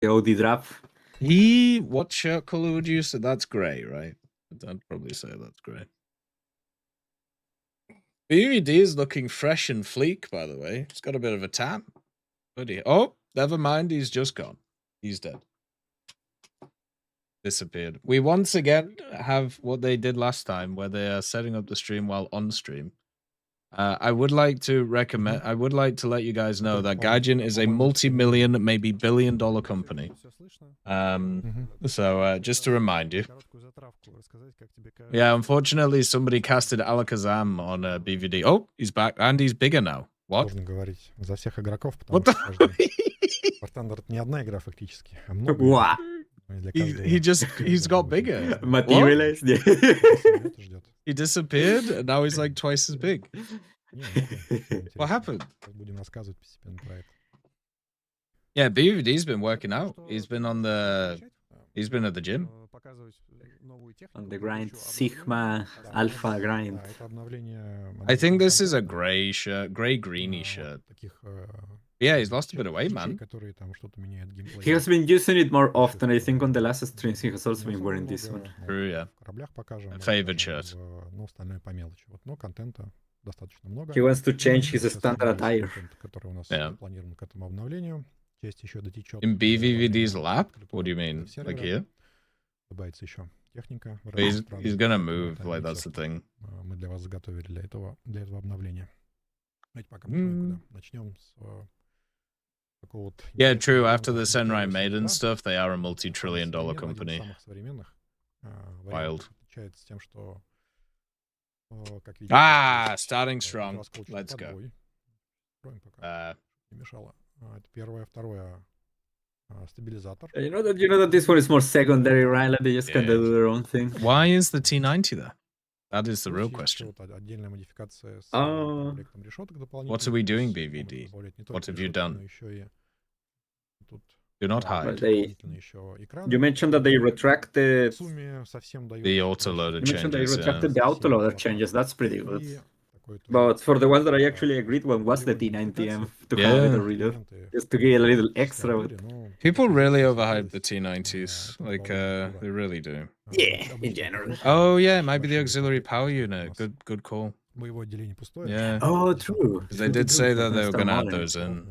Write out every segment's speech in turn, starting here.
The OD draft. What shirt color would you say? That's grey, right? I'd probably say that's grey. BVD is looking fresh and fleek, by the way. He's got a bit of a tan. Oh, never mind. He's just gone. He's dead. Disappeared. We once again have what they did last time, where they are setting up the stream while on stream. I would like to recommend. I would like to let you guys know that Gaijin is a multi-million, maybe billion-dollar company. So just to remind you. Yeah, unfortunately, somebody casted Alakazam on BVD. Oh, he's back, and he's bigger now. What? What the? Wow. He's got bigger. Materialized. He disappeared, and now he's like twice as big. What happened? Yeah, BVD's been working out. He's been at the gym. On the grind, Sigma Alpha grind. I think this is a gray shirt, gray-greeny shirt. Yeah, he's lost a bit of weight, man. He has been using it more often. I think on the last streams he has also been wearing this one. True, yeah. Favorite shirt. He wants to change his standard attire. Yeah. In BVVD's lap? What do you mean? Like here? He's gonna move, like that's the thing. Yeah, true. After the Senrai Maiden stuff, they are a multi-trillion-dollar company. Wild. Starting strong. Let's go. You know that this one is more secondary, right? Like they just kind of do their own thing. Why is the T90 there? That is the real question. What are we doing, BVD? What have you done? Do not hide. You mentioned that they retracted the autoloader changes. You mentioned they retracted the autoloader changes. That's pretty good. But for the one that I actually agreed on was the T90M to have it a reload. Just to get a little extra. People really overhype the T90s. Like, they really do. Yeah, in general. Oh, yeah, it might be the auxiliary power unit. Good call. Yeah. Oh, true. They did say that they were going to add those in.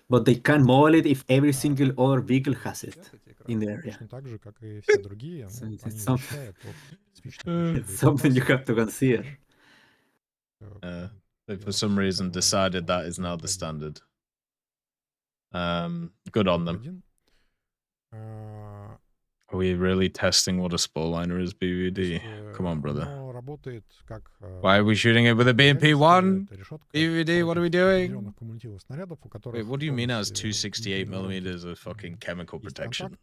But they can model it if every single other vehicle has it in the area. So it's something you have to consider. They for some reason decided that is now the standard. Good on them. Are we really testing what a Spurliner is, BVD? Come on, brother. Why are we shooting it with a BMP-1? BVD, what are we doing? Wait, what do you mean as 268 millimeters of fucking chemical protection?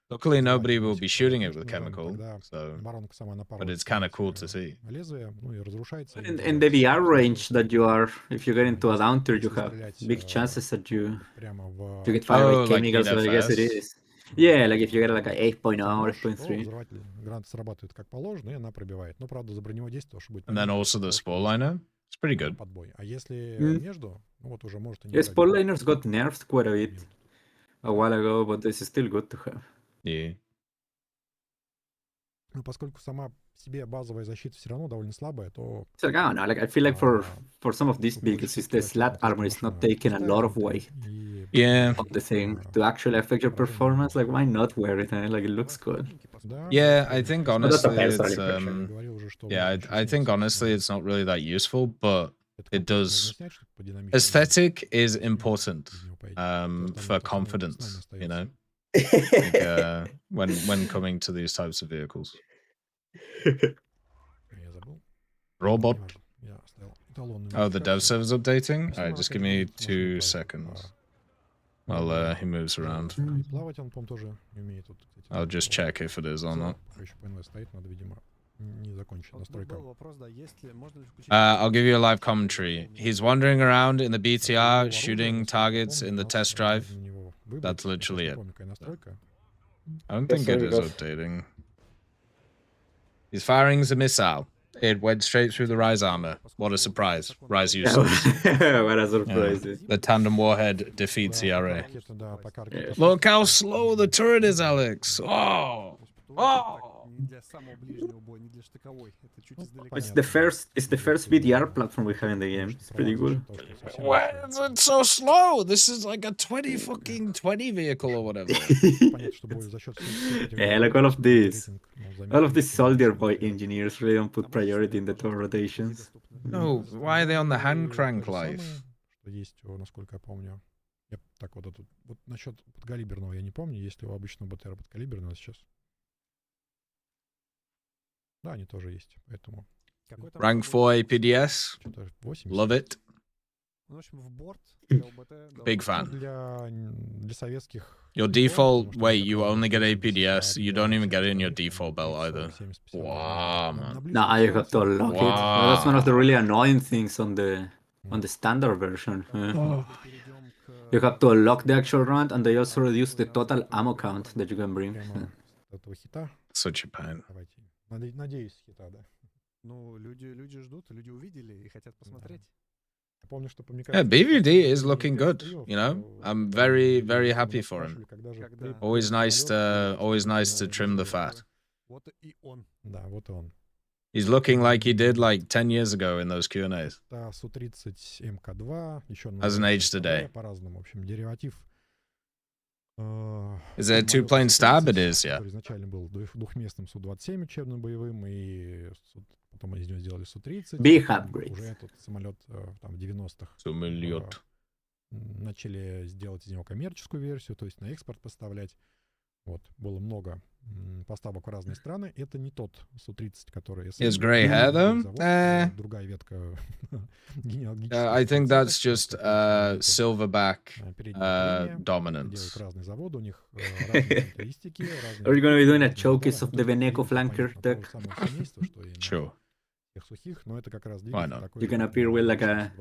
Luckily, nobody will be shooting it with chemical, so, but it's kind of cool to see. In the VR range that you are, if you get into a down tier, you have big chances that you get fired with chemicals, so I guess it is. Yeah, like if you get like a 8.0 or 8.3. And then also the Spurliner, it's pretty good. Yeah, Spurliners got nerfed quite a bit a while ago, but this is still good to have. Yeah. So, I don't know, like I feel like for some of these vehicles, the slat armor is not taking a lot of weight. Yeah. On the thing to actually affect your performance, like why not wear it? Like it looks good. Yeah, I think honestly, it's I think honestly, it's not really that useful, but it does. Aesthetic is important for confidence, you know. Like, when coming to these types of vehicles. Robot. Oh, the dev server's updating? Alright, just give me 2 seconds. While he moves around. I'll just check if it is or not. I'll give you a live commentary. He's wandering around in the BTR, shooting targets in the test drive. That's literally it. I don't think it is updating. He's firing the missile. It went straight through the Rise armor. What a surprise. Rise users. What a surprise. Yeah. The tandem warhead defeats ERA. Yeah. Look how slow the turret is, Alex. Oh! Oh! It's the first VDR platform we have in the game. It's pretty cool. Why is it so slow? This is like a 20 vehicle or whatever. Yeah, like all of these soldier boy engineers really don't put priority in the tour rotations. No, why are they on the hand crank life? Так, вот это вот насчет подкалиберного я не помню, есть ли у обычного БТР подкалиберного сейчас. Да, они тоже есть, поэтому. Rank 4 APDS. Love it. Big fan. Для советских. Your default, wait, you only get APDS. You don't even get it in your default belt either. Wow, man. Nah, you have to unlock it. Well, that's one of the really annoying things on the standard version. You have to unlock the actual round, and they also reduce the total ammo count that you can bring. Such a pain. Надеюсь, хита, да. Ну, люди ждут, люди увидели и хотят посмотреть. Yeah, BVD is looking good, you know. I'm very, very happy for him. Always nice to trim the fat. Да, вот и он. He's looking like he did like 10 years ago in those Q&As. Hasn't aged today. По-разному, в общем, дериватив. Is there a two-plane stab? It is, yeah. Изначально был двухместным Су-27 учебным боевым, и потом из него сделали Су-30. Big upgrade. Уже этот самолет там в 90-х Самолет. начали сделать из него коммерческую версию, то есть на экспорт поставлять. Вот, было много поставок в разные страны. Это не тот Су-30, который... His gray hair, though? Другая ветка. I think that's just silverback dominance. Разные заводы, у них разные характеристики. Are you going to be doing a showcase of the Veneco flanker deck? Sure. Но это как раз Why not? You can appear with like a...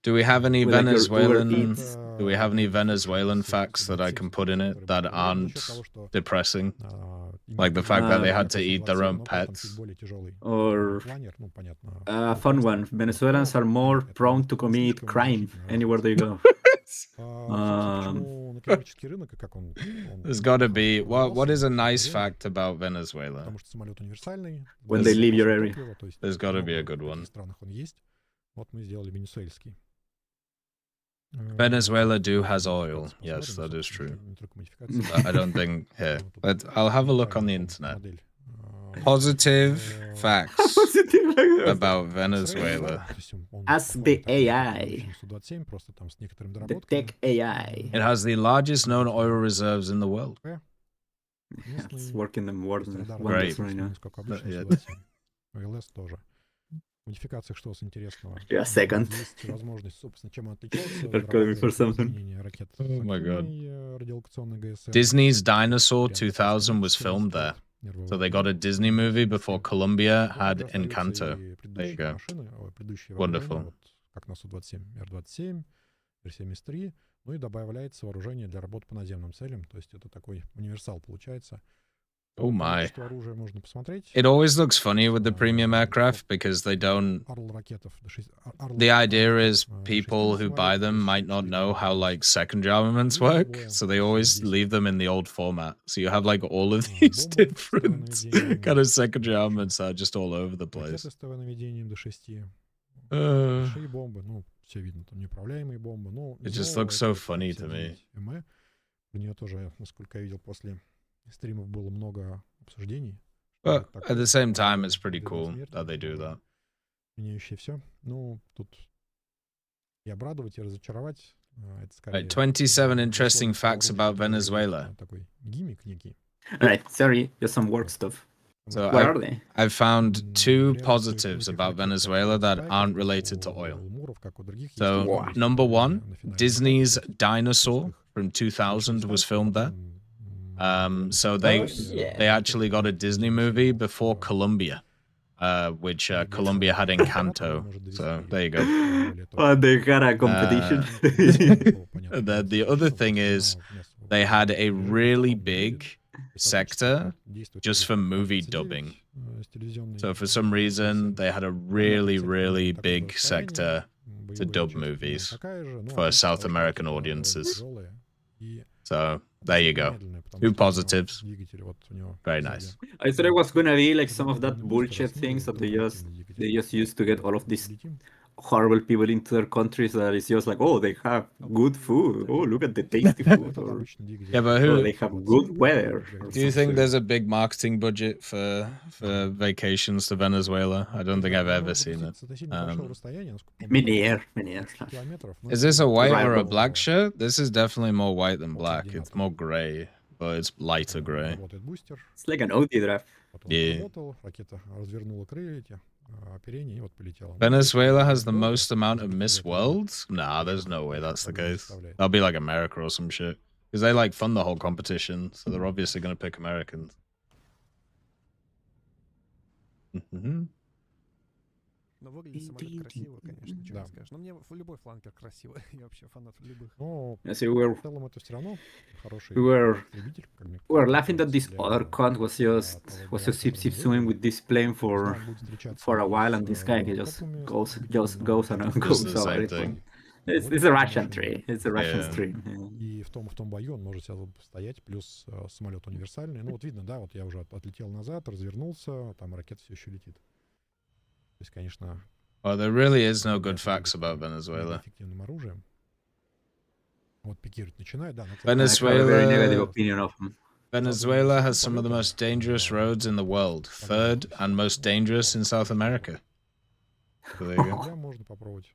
Do we have any With like your Venezuelan? Uber Eats. Do we have any Venezuelan facts that I can put in it that aren't depressing? Like the fact that they had to eat their own pets. Or a fun one. Venezuelans are more prone to commit crime anywhere they go. There's got to be. What is a nice fact about Venezuela? When they leave your area. There's got to be a good one. Вот мы сделали венесуэльский. Venezuela has oil. Yes, that is true. I don't think here. But I'll have a look on the internet. Positive facts about Venezuela. Ask the AI. The tech AI. It has the largest known oil reserves in the world. It's working them wonders right now. Модификациях что с интересного? Yeah, second. Есть возможность, собственно, чем он отличался. Oh my god. Disney's Dinosaur 2000 was filmed there. So they got a Disney movie before Colombia had Encanto. There you go. Wonderful. Как на Су-27, Р-27, Р-73. Ну и добавляется вооружение для работы по наземным целям. То есть это такой универсал получается. Oh my. It always looks funny with the premium aircraft because they don't... The idea is people who buy them might not know how like secondary armaments work, so they always leave them in the old format. So you have like all of these different kind of secondary armaments that are just all over the place. It just looks so funny to me. Стримов было много обсуждений. But at the same time, it's pretty cool that they do that. Меняющие все. Ну, тут и обрадовать, и разочаровать. Это скорее... 27 interesting facts about Venezuela. Такой гиммик некий. Alright, sorry, just some work stuff. So What are they? I've found two positives about Venezuela that aren't related to oil. So, number one, Disney's Dinosaur from 2000 was filmed there. So they actually got a Disney movie before Colombia, which Colombia had Encanto. So there you go. Oh, they had a competition. And then the other thing is they had a really big sector just for movie dubbing. So for some reason, they had a really big sector to dub movies for South American audiences. So there you go. 2 positives. Very nice. I thought it was gonna be like some of that bullshit things that they just used to get all of these horrible people into their countries that is just like, oh, they have good food. Oh, look at the tasty food. Or, yeah, but they have good weather. Do you think there's a big marketing budget for vacations to Venezuela? I don't think I've ever seen it. Many years. Is this a white or a black shirt? This is definitely more white than black. It's more gray, but it's lighter gray. It's like an OD draft. Yeah. Venezuela has the most amount of Miss Worlds? Nah, there's no way that's the case. That'll be like America or some shit. Because they like fund the whole competition, so they're obviously going to pick Americans. Но выглядит самолет красиво, конечно, что скажешь. Но мне любой фланкер красивый. Я вообще фанат любых. Ну, в целом это все равно хороший любитель. We were laughing that this other con was just zip swimming with this plane for a while, and this guy just goes and goes over. It's a Russian tree. It's a Russian stream. И в том бою он может себя стоять, плюс самолет универсальный. Ну вот видно, да, вот я уже отлетел назад, развернулся, там ракета все еще летит. То есть, конечно... Well, there really is no good facts about Venezuela. Эффективным оружием. Вот пикировать начинает, да. Venezuela has some of the most dangerous roads in the world. 3rd and most dangerous in South America. So there you go. Можно попробовать.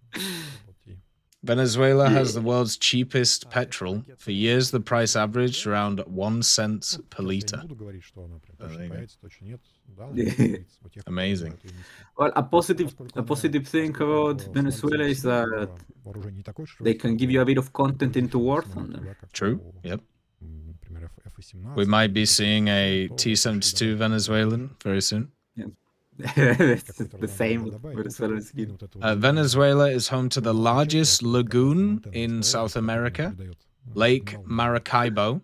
Venezuela has the world's cheapest petrol. For years, the price averaged around 1 cent per liter. Amazing. Well, a positive thing about Venezuela is that they can give you a bit of content into War Thunder. True. Yep. We might be seeing a T-72 Venezuelan very soon. Yeah. The same Venezuelan skin. Venezuela is home to the largest lagoon in South America, Lake Maracaibo.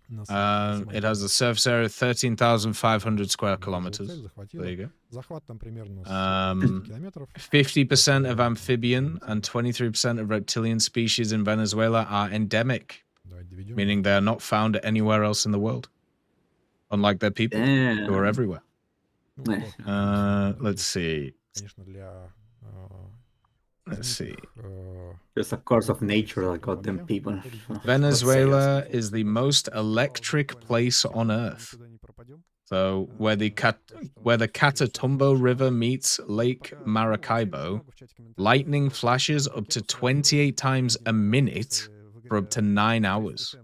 It has a surface area of 13,500 square kilometers. There you go. 50% of amphibian and 23% of reptilian species in Venezuela are endemic, meaning they are not found anywhere else in the world, unlike their people who are everywhere. Let's see. Just a course of nature that got them people. Venezuela is the most electric place on Earth. So where the Catatumbo River meets Lake Maracaibo, lightning flashes up to 28 times a minute for up to 9 hours.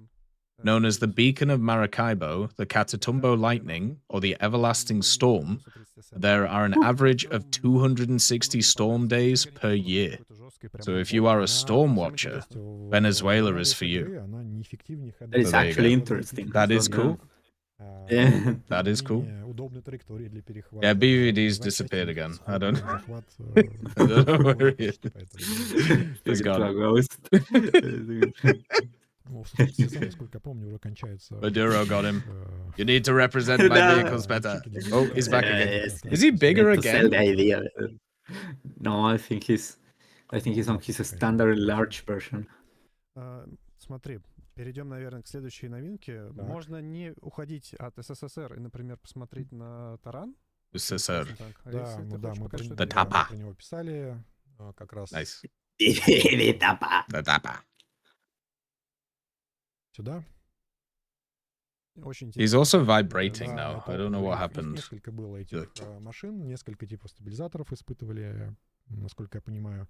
Known as the Beacon of Maracaibo, the Catatumbo Lightning, or the Everlasting Storm, there are an average of 260 storm days per year. So if you are a storm watcher, Venezuela is for you. That is actually interesting. That is cool. Yeah. That is cool. Yeah, BVD's disappeared again. I don't know where he is. He's gone. Maduro got him. You need to represent my vehicles better. Oh, he's back again. Is he bigger again? No, I think he's on his standard large version. Смотри, перейдем, наверное, к следующей новинке. Можно не уходить от СССР и, например, посмотреть на таран. СССР. Да, мы про него писали как раз. Nice. Сюда. He's also vibrating now. I don't know what happened. Несколько было этих машин, несколько типов стабилизаторов испытывали, насколько я понимаю,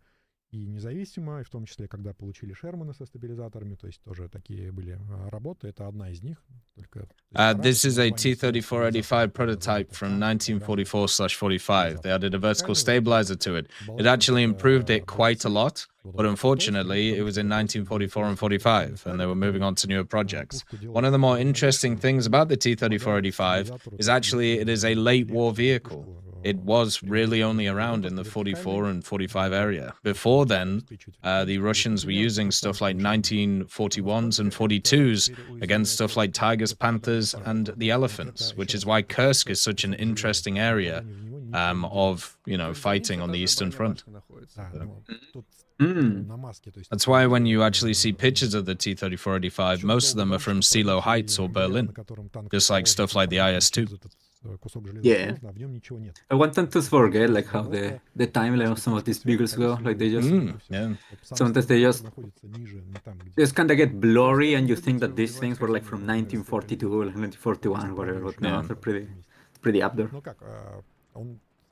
и независимо, и в том числе, когда получили Шерманы со стабилизаторами, то есть тоже такие были работы. Это одна из них. This is a T-3485 prototype from 1944/45. They added a vertical stabilizer to it. It actually improved it quite a lot, but unfortunately, it was in 1944 and 45, and they were moving on to newer projects. One of the more interesting things about the T-3485 is actually it is a late war vehicle. it was really only around in the 44 and 45 area. Before then, the Russians were using stuff like 1941s and 42s against stuff like tigers, panthers, and the elephants, which is why Kursk is such an interesting area of, you know, fighting on the Eastern Front. That's why when you actually see pictures of the T-34-85, most of them are from Silo Heights or Berlin, just like stuff like the IS-2. Yeah. I want them to forget like how the timeline of some of these vehicles go. Like they just sometimes they just kind of get blurry, and you think that these things were like from 1942 or 1941, whatever. But no, they're pretty up there.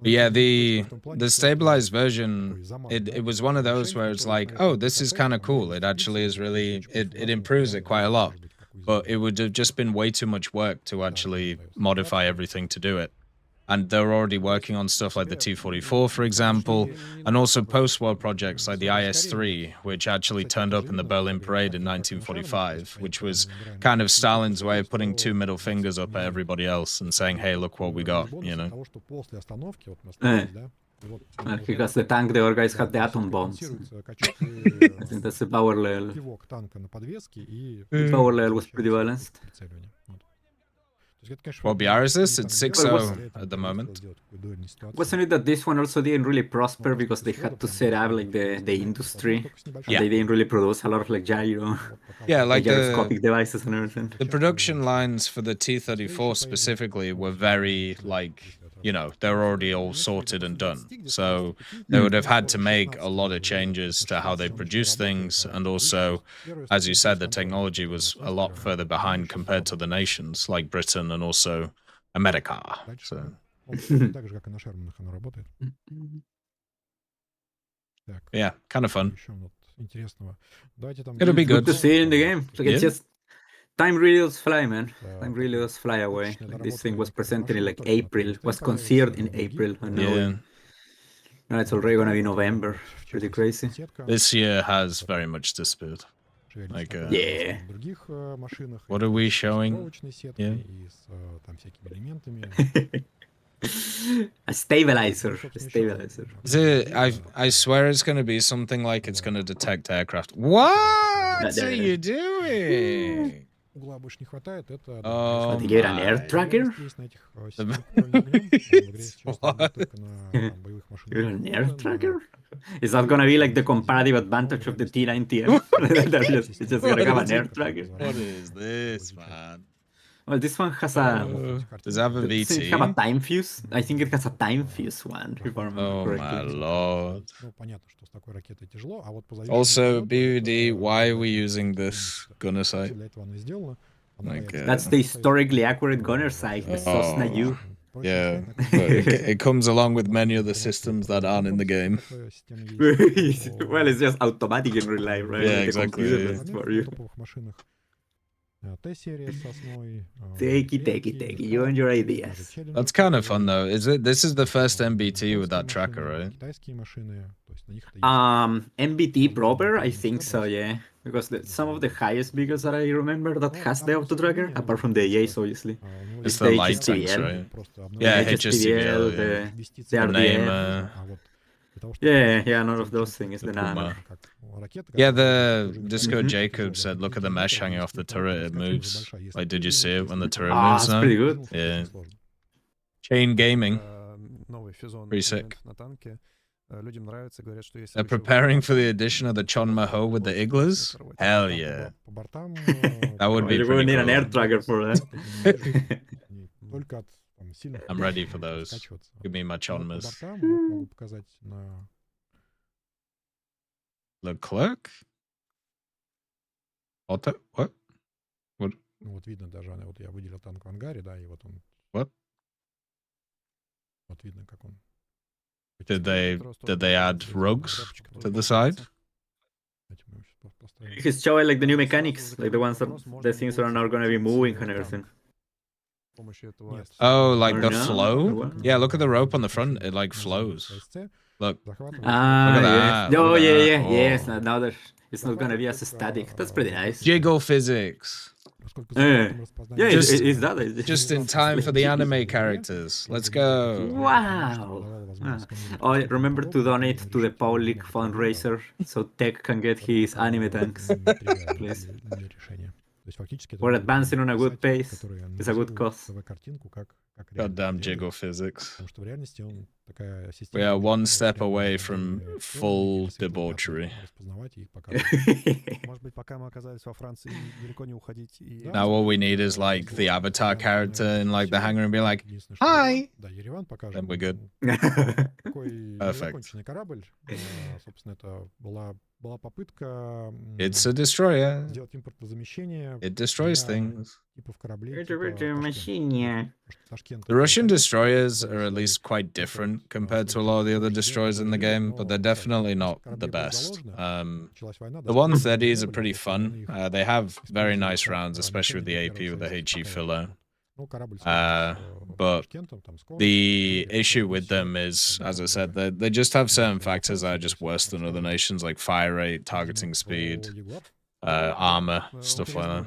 Yeah, the stabilized version, it was one of those where it's like, oh, this is kind of cool. It actually is really, it improves it quite a lot. But it would have just been way too much work to actually modify everything to do it. And they're already working on stuff like the T-44, for example, and also post-war projects like the IS-3, which actually turned up in the Berlin Parade in 1945, which was kind of Stalin's way of putting two middle fingers up at everybody else and saying, hey, look what we got, you know? Because the tank, the other guys had the atom bombs. I think that's the power level. The power level was pretty balanced. What BR is this? It's 6-0 at the moment. Wasn't it that this one also didn't really prosper because they had to set up like the industry? Yeah. They didn't really produce a lot of like gyro. Yeah, like gyroscopic devices and everything. The production lines for the T-34 specifically were very like, you know, they're already all sorted and done. So they would have had to make a lot of changes to how they produce things. And also, as you said, the technology was a lot further behind compared to the nations like Britain and also America. So. Yeah, kind of fun. It'll be good to see it in the game. Like it's just time really does fly, man. Time really does fly away. Like this thing was presented in like April, was conceived in April, and now it's already gonna be November. Pretty crazy. This year has very much disappeared. Like, yeah. What are we showing? Yeah. A stabilizer. A stabilizer. I swear it's going to be something like it's going to detect aircraft. What are you doing? Oh, you get an air tracker? You're an air tracker? Is that gonna be like the comparative advantage of the T-90M? It's just gonna have an air tracker. What is this, man? Well, this one has a... Does it have a VT? Does it have a time fuse? I think it has a time fuse one, if I remember correctly. My lord. Also, BUD, why are we using this gunner sight? That's the historically accurate gunner sight, the Sosna U. Yeah, it comes along with many other systems that aren't in the game. Well, it's just automatic in real life, right? Yeah, exactly. Take it, you and your ideas. That's kind of fun though. This is the first MBT with that tracker, right? MBT proper, I think so, yeah. Because some of the highest vehicles that I remember that has the auto tracker, apart from the AAs, obviously, it's the light tanks, right? Yeah, HSTVL, the RDF. Yeah, none of those things. The Nano. Yeah, the Disco Jacob said, look at the mesh hanging off the turret, it moves. Like, did you see it when the turret moves now? That's pretty good. Yeah. Chain gaming. Pretty sick. They're preparing for the addition of the Chon Maho with the Iglas? Hell yeah. That would be pretty cool. You're going to need an air tracker for that. I'm ready for those. Give me my Chonmas. Leclerc? What? What? Ну вот видно даже, вот я выделил танк в ангаре, да, и вот он. What? Вот видно, как он. Did they add rugs to the side? He's showing like the new mechanics, like the ones that the things are now going to be moving and everything. Oh, like the flow? Yeah, look at the rope on the front. It like flows. Look. Ah, look at that. Oh, look yeah, at yeah, that. yes. Now It's not gonna be as static. That's pretty nice. Jiggle physics. Yeah, it's that. Just in time for the anime characters. Let's go. Wow. Oh, remember to donate to the public fundraiser so Tech can get his anime tanks. Please. We're advancing on a good pace. It's a good cause. Goddamn Jiggle physics. We are one step away from full debauchery. Now all we need is like the avatar character in like the hangar and be like, hi! Then we're good. Perfect. It's a destroyer. It destroys things. The Russian destroyers are at least quite different compared to a lot of the other destroyers in the game, but they're definitely not the best. The 130s are pretty fun. They have very nice rounds, especially with the AP with the HE filler. But the issue with them is, as I said, they just have certain factors that are just worse than other nations, like fire rate, targeting speed, armor, stuff like that.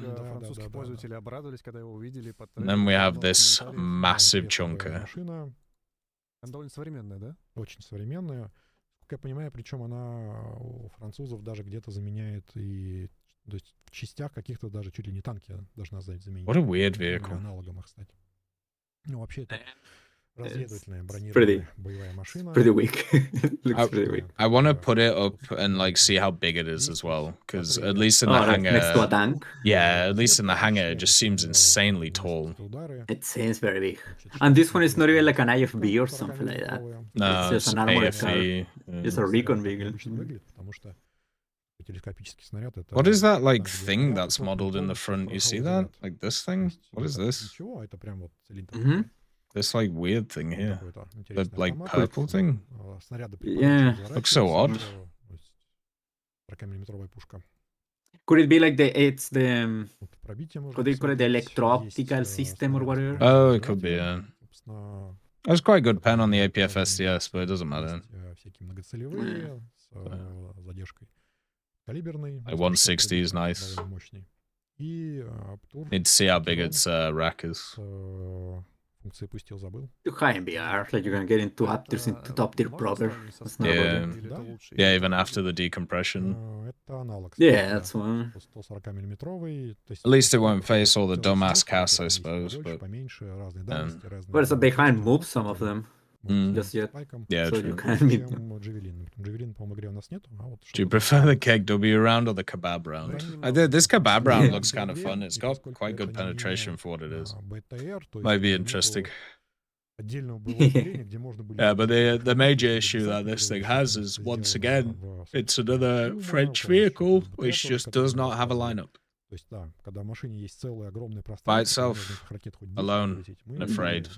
And then we have this massive chunker. Очень современная. Как я понимаю, причем она у французов даже где-то заменяет и... То есть в частях каких-то даже чуть ли не танки должна заменить. What a weird vehicle. Аналогом их, кстати. Ну, вообще это разведывательная бронированная боевая машина. Pretty weak. Looks pretty weak. I want to put it up and like see how big it is as well, because at least in the hangar, next to a tank. Yeah, at least in the hangar, it just seems insanely tall. It seems very big. And this one is not even like an IFB or something like that. No, it's just an armored car. AFE. It's a Recon vehicle. What is that like thing that's modeled in the front? You see that? Like this thing? What is this? This like weird thing here. The like purple thing? Yeah. Looks so odd. Could it be like it's the could they call it the electro-optical system or whatever? Oh, it could be, yeah. That's quite a good pen on the APFSDS, but it doesn't matter. Like 160 is nice. Need to see how big its rack is. Too high in BR, like you can get into top tier proper. Yeah. Yeah, even after the decompression. Yeah, that's one. At least it won't face all the dumbass casts, I suppose. But well, it's that they can't move some of them just yet. Yeah, so true. you can meet them. Do you prefer the Keg W round or the Kebab round? This Kebab round looks kind of fun. It's got quite good penetration for what it is. Might be interesting. Yeah, but the major issue that this thing has is, once again, it's another French vehicle which just does not have a lineup. By itself, alone, and afraid.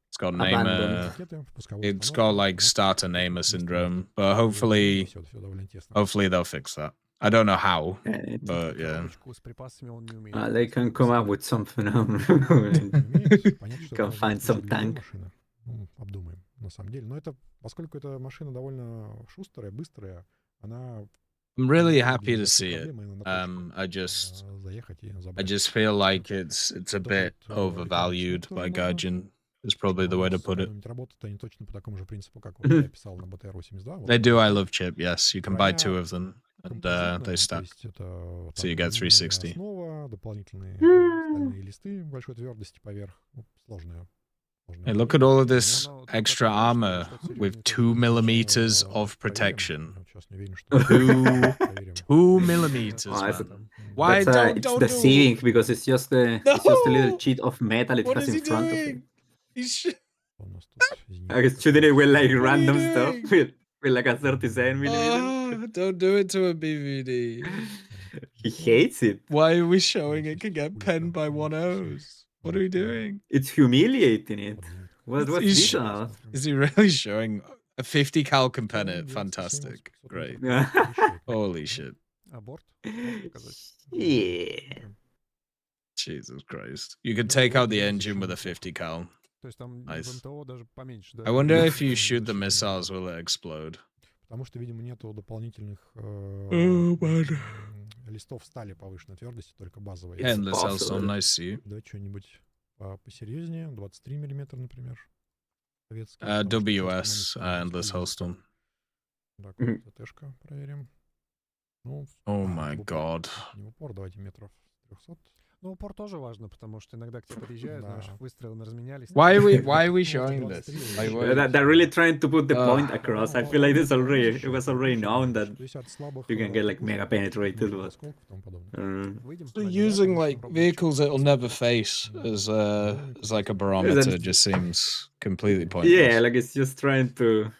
It's got Namer. It's got like starter Namer syndrome, but hopefully they'll fix that. I don't know how, but yeah. They can come up with something. Can find some tank. I'm really happy to see it. I just feel like it's a bit overvalued by Gaijin. Is probably the way to put it. They do I Love chip, yes. You can buy 2 of them, and they stack. So you get 360. Hey, look at all of this extra armor with 2 millimeters of protection. 2 millimeters, man. Why don't it's deceiving because it's just a little sheet of metal it has in front of it. I guess shooting it with like random stuff with like a 37mm. Oh, don't do it to a BVD. He hates it. Why are we showing it can get penned by 1-0s? What are we doing? It's humiliating it. What's this about? Is he really showing a 50 cal can pen it? Fantastic. Great. Holy shit. Yeah. Jesus Christ. You could take out the engine with a 50 cal. Nice. I wonder if you shoot the missiles, will it explode? Потому что, видимо, нету дополнительных листов стали повышенной твердости, только базовые. Endless Hellstorm, nice to see you. Давайте что-нибудь посерьезнее. 23 миллиметра, например. Советский. WS, Endless Hellstorm. Так, ТТшка проверим. Ну, oh my god. Не упор, давайте метров 300. Ну, упор тоже важно, потому что иногда к тебе подъезжают, знаешь, выстрелы разменялись. Why are we showing this? Like, they're really trying to put the point across. I feel like it was already known that you can get like mega penetrated. But, so using like vehicles it'll never face as like a barometer just seems completely pointless. Yeah, like it's just trying to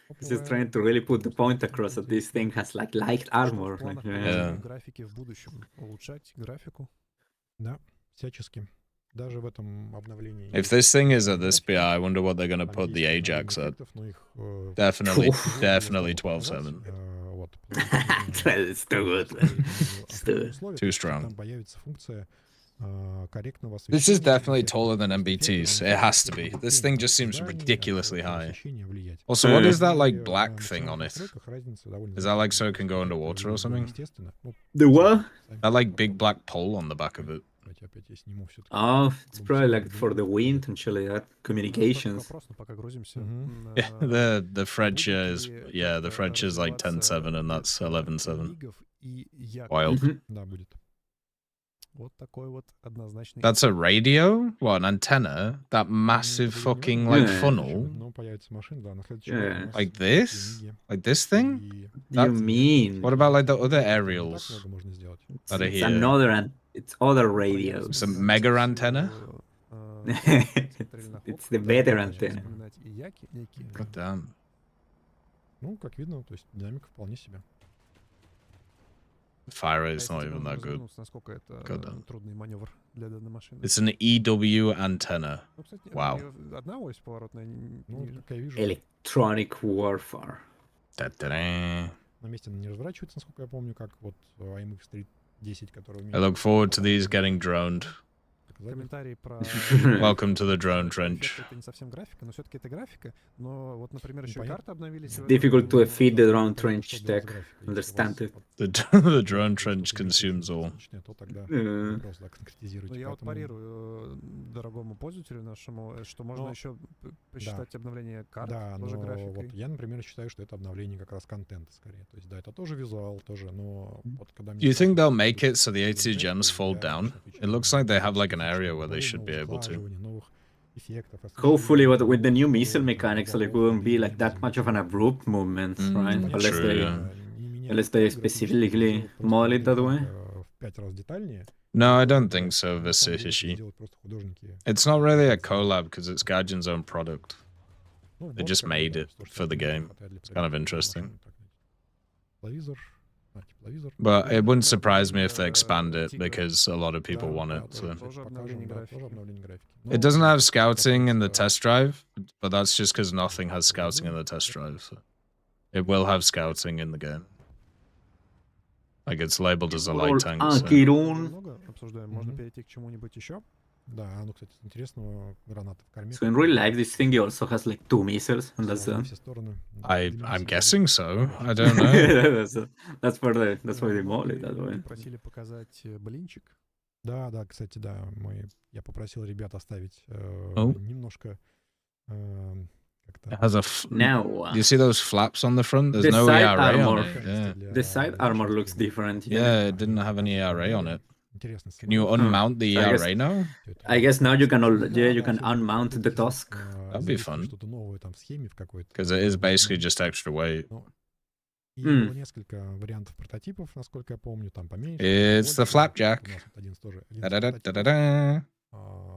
really put the point across that this thing has like light armor. Like, Графики в будущем улучшать графику. Да, всячески. Даже в этом обновлении. If this thing is at this PI, I wonder what they're going to put the Ajax at. Definitely 12.7. It's too good. Too strong. Там появится функция корректного освещения. This is definitely taller than MBT's. It has to be. This thing just seems ridiculously high. Also, what is that like black thing on it? Is that like so it can go underwater or something? The what? That like big black pole on the back of it. Oh, it's probably like for the wind and shit like that. Communications. Yeah, the French is the French is like 10.7 and that's 11.7. Wild. That's a radio? What, an antenna? That massive fucking like funnel? Yeah. Like this? Like this thing? You mean? What about like the other aerials that are It's here? another it's other radios. It's a mega antenna? It's the better antenna. God damn. Ну, как видно, то есть динамика вполне себе. The fire rate is not even that good. God damn. It's an EW antenna. Wow. Electronic warfare. Da-da-da. На месте она не разворачивается, насколько я помню, как вот AMX-10, который у меня... I look forward to these getting droned. Комментарий про... Welcome to the drone trench. Это не совсем графика, но все-таки это графика. Но вот, например, еще карты обновились. Difficult to feed the drone trench tech. Understand it. The drone trench consumes all. Но я вот парирую дорогому пользователю нашему, что можно еще посчитать обновление карт, тоже графикой. Вот я, например, считаю, что это обновление как раз контента скорее. То есть, да, это тоже визуал, тоже, но вот когда... Do you think they'll make it so the 80 gems fold down? It looks like they have like an area where they should be able to. Hopefully with the new missile mechanics, like, it won't be like that much of an abrupt movement, right? Unless they specifically model it that way. No, I don't think so, Vasihishi. It's not really a collab because it's Gaijin's own product. They just made it for the game. It's kind of interesting. But it wouldn't surprise me if they expand it because a lot of people want it. So. It doesn't have scouting in the test drive, but that's just because nothing has scouting in the test drive. So. It will have scouting in the game. Like it's labeled as a light tank. So. So in real life, this thing also has like 2 missiles, and that's I'm guessing so. I don't know. That's why they model it that way. Да, кстати, да, я попросил ребят оставить немножко It has a now. You see those flaps on the front? There's no ERA on it. Yeah. The side armor looks different. Yeah, it didn't have any ERA on it. Can you unmount the ERA now? I guess now you can unmount the Tusk. That'd be fun. Because it is basically just extra weight. It's the Flapjack. Da-da-da-da-da-da.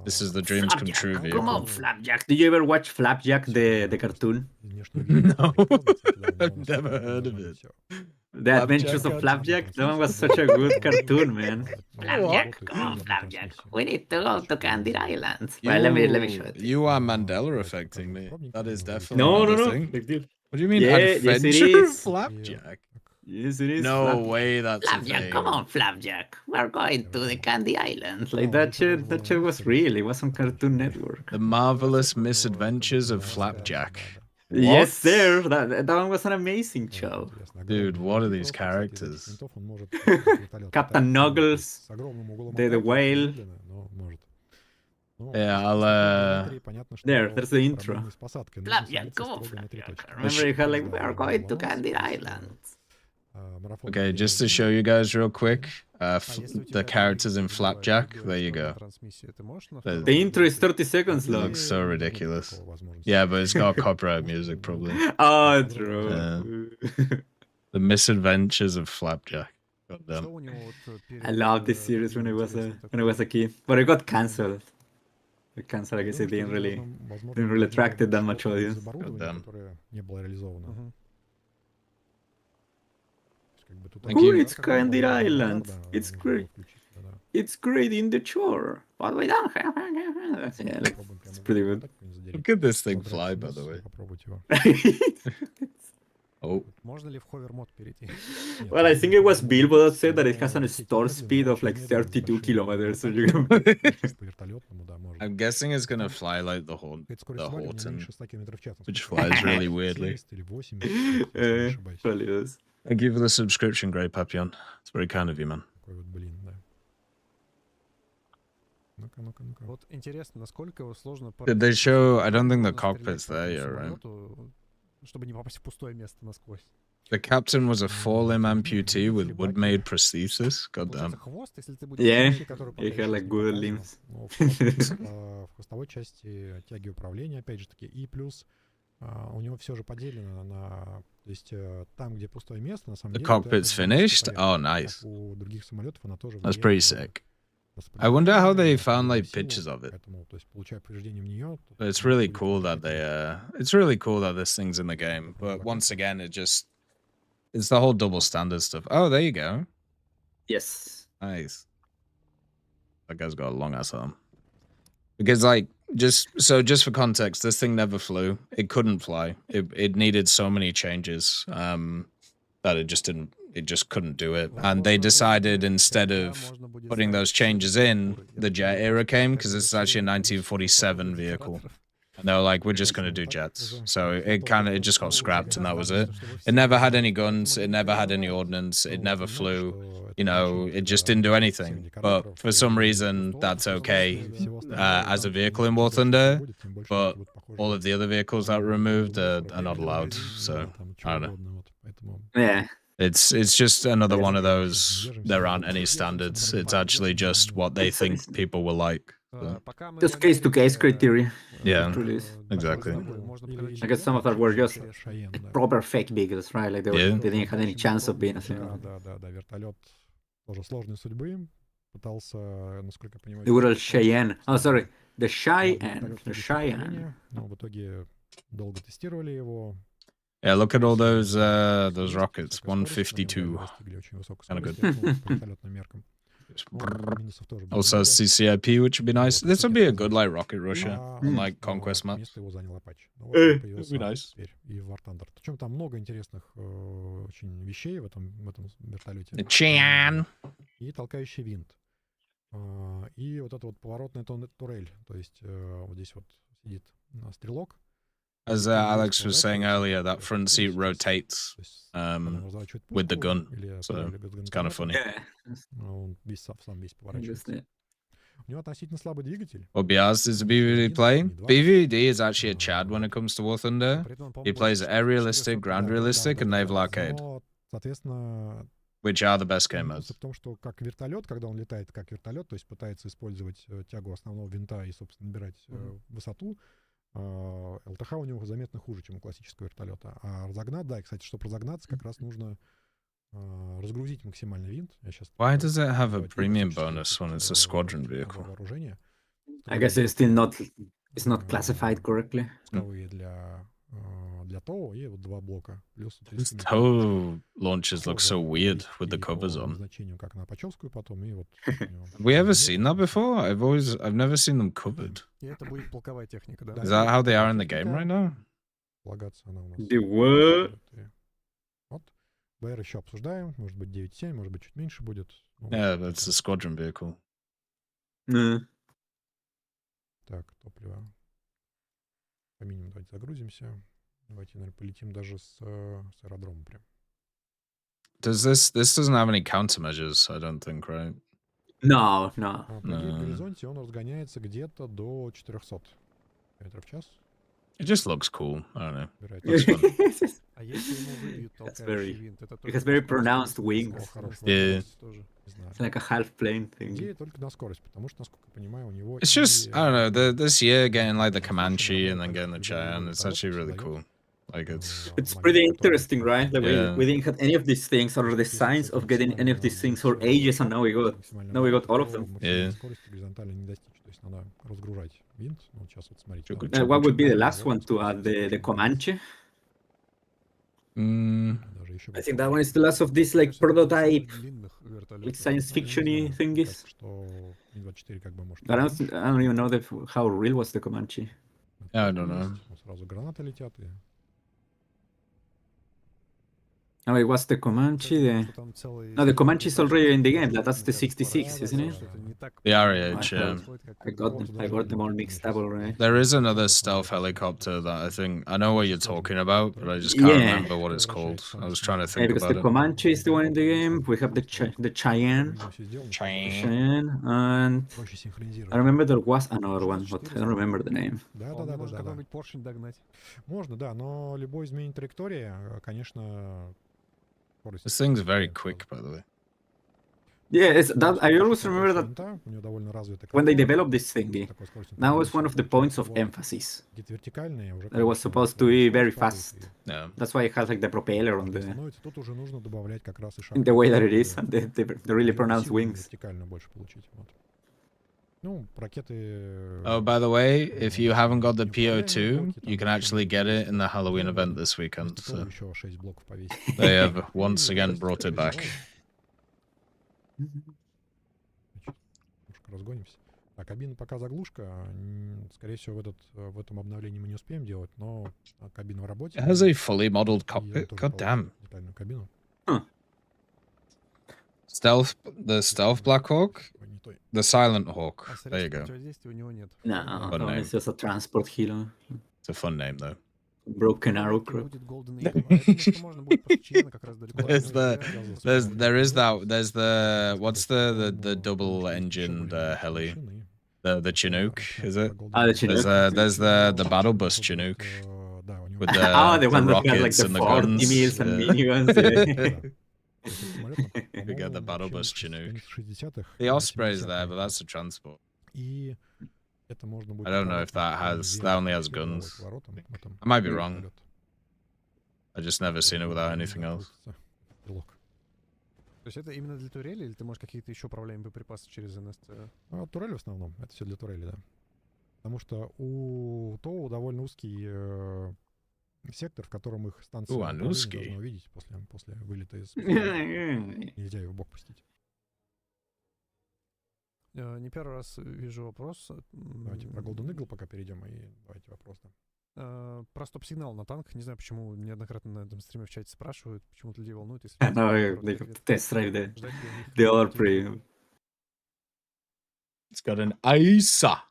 This is the dreams come true vehicle. Come on, Flapjack. Did you ever watch Flapjack, the cartoon? No, I've never heard of it. The Adventures of Flapjack? That one was such a good cartoon, man. Flapjack, come on, Flapjack. We need to go to Candy Islands. Well, let me show it. You are Mandela affecting me. That is definitely no. thing. Big deal. What do you mean, Adventure yes, it is. Flapjack? Yes, it is. No Flapjack. way, that's Flapjack. a thing. Come on, Flapjack. We're going to the Candy Islands. Like that shit was real. It was on Cartoon Network. The marvelous misadventures of Flapjack. Yes, sir. That one was an amazing job. Dude, what are these characters? Captain Nuggles, the whale. Yeah, I'll there's the intro. Flapjack, come on, Flapjack. Remember you had like, we are going to Candy Island. Okay, just to show you guys real quick, the characters in Flapjack, there you go. The intro is 30 seconds long. It looks so ridiculous. Yeah, but it's got copyright music, probably. Oh, true. The Misadventures of Flapjack. Goddamn. I loved this series when I was a kid, but it got cancelled. It canceled, I guess it didn't really attract that much audience. Goddamn. Oh, it's Candy Island. It's great. It's great in the shore, but we don't have. Yeah, it's pretty good. Look at this thing fly, by the way. Oh. Well, I think it was Bilbo that said that it has a store speed of like 32 kilometers. So you can... I'm guessing it's gonna fly like the Horton, which flies really weirdly. Probably does. Thank you for the subscription, Grey Papillon. It's very kind of you, man. Did they show? I don't think the cockpit's there yet, right? The captain was a 4-limb amputee with wood-made prosthesis. Goddamn. Yeah, he had like good limbs. В хвостовой части тяги управления, опять же таки, и плюс у него все же поделено на, то есть там, где пустое место, на самом деле. The cockpit's finished? Oh, nice. У других самолетов она тоже. That's pretty sick. I wonder how they found like pictures of it. But it's really cool that it's really cool that this thing's in the game. But once again, it's the whole double standard stuff. Oh, there you go. Yes. Nice. That guy's got a long ass arm. Because like just for context, this thing never flew. It couldn't fly. It needed so many changes that it just couldn't do it. And they decided instead of putting those changes in, the jet era came, because this is actually a 1947 vehicle. And they were like, we're just going to do jets. So it just got scrapped and that was it. It never had any guns. It never had any ordnance. It never flew. You know, it just didn't do anything. But for some reason, that's okay as a vehicle in War Thunder. But all of the other vehicles that were removed are not allowed. So, I don't know. Yeah. It's just another one of those, there aren't any standards. It's actually just what they think people will like. So. Just case-to-case criteria. Yeah, exactly. I guess some of them were just like proper fake vehicles, right? Like they didn't have any chance of being a thing. The Ural Cheyenne. Oh, sorry. The Cheyenne. The Cheyenne. Yeah, look at all those rockets. 152. Kind of good. Also CCIP, which would be nice. This would be a good like rocket rusher on like conquest maps. It'd be nice. Причем там много интересных очень вещей в этом вертолете. Чиан. И толкающий винт. И вот эта вот поворотная турель. То есть вот здесь вот сидит стрелок. As Alex was saying earlier, that front seat rotates with the gun, so it's kind of funny. Well, Biaz is a BVD play. BVD is actually a Chad when it comes to War Thunder. He plays air realistic, ground realistic, and naval arcade, which are the best game modes. В том, что как вертолет, когда он летает как вертолет, то есть пытается использовать тягу основного винта и, собственно, набирать высоту, ЛТХ у него заметно хуже, чем у классического вертолета. А разогнать, да, и, кстати, чтобы разогнаться, как раз нужно разгрузить максимально винт. Why does it have a premium bonus when it's a squadron vehicle? I guess it's still not classified correctly. Для ТО и вот два блока. Плюс This TOW launches look so weird with the covers on. Как на Почевскую потом, и вот. Have we ever seen that before? I've never seen them covered. Это будет полковая техника, да. Is that how they are in the game right now? Полагаться она у нас. The what? Вот. БР еще обсуждаем. Может быть 9.7, может быть чуть меньше будет. Yeah, that's a squadron vehicle. Так, топливо. По минимуму давайте загрузимся. Давайте, наверное, полетим даже с аэродрома прям. Does this doesn't have any countermeasures, I don't think, right? No, no. По идее, в горизонте он разгоняется где-то до 400 км в час. It just looks cool. I don't know. Looks fun. А если ему выбьют толкающий винт, это It has very pronounced wings. Yeah. It's like a half plane thing. Идея только на скорость, потому что, насколько я понимаю, у него... It's just, I don't know, this year getting like the Comanche and then getting the Cheyenne, it's actually really cool. Like It's pretty interesting, right? Like we didn't have any of these things or the signs of getting any of these things for ages, and now we got all of them. Yeah. What would be the last one to add? The Comanche? I think that one is the last of these like prototype, like science fiction-y thingies. I don't even know how real was the Comanche. I don't know. Oh, wait, what's the Comanche? No, the Comanche is already in the game. That's the 66, isn't it? The RH, yeah. I got them all mixed up already. There is another stealth helicopter that I know what you're talking about, but I just can't remember what it's called. I was trying to think because about the Comanche is the one in the game. We have the Cheyenne, and I remember there was another one, but I don't remember the name. Можно, да, но любое изменение траектории, конечно... This thing's very quick, by the way. Yeah, I always remember that when they developed this thingy, that was one of the points of emphasis. That it was supposed to be very fast. Yeah. That's why it has like the propeller on the way that it is, and the really pronounced wings. Oh, by the way, if you haven't got the PO2, you can actually get it in the Halloween event this weekend. So they have once again brought it back. Разгонимся. А кабина пока заглушка. Скорее всего, в этом обновлении мы не успеем делать, но кабина в работе. It has a fully modeled cockpit. God damn. Кабину. The stealth Black Hawk, the Silent Hawk. There you go. No, it's just a transport helo. It's a fun name though. Broken Arrow Crew. There's what's the double engined heli? The Chinook, is it? The Chinook. There's the battle bus Chinook. With the one that rockets has like the and the 40 guns. meals and miniguns. We got the battle bus Chinook. The Osprey's there, but that's a transport. I don't know if that only has guns. I might be wrong. I just never seen it without anything else. То есть это именно для турели, или ты можешь какие-то еще управляемые боеприпасы через НСЦ? Турель в основном, это все для турели, да. Потому что у ТОУ довольно узкий сектор, в котором их станция должна увидеть после вылета из... Нельзя его в бок пустить. Не первый раз вижу вопрос. Давайте про Golden Eagle пока перейдем, и давайте вопрос там. Про стоп-сигнал на танк. Не знаю, почему неоднократно на этом стриме в чате спрашивают, почему-то людей волнует. Если Test drive the other premium. It's got an AESA.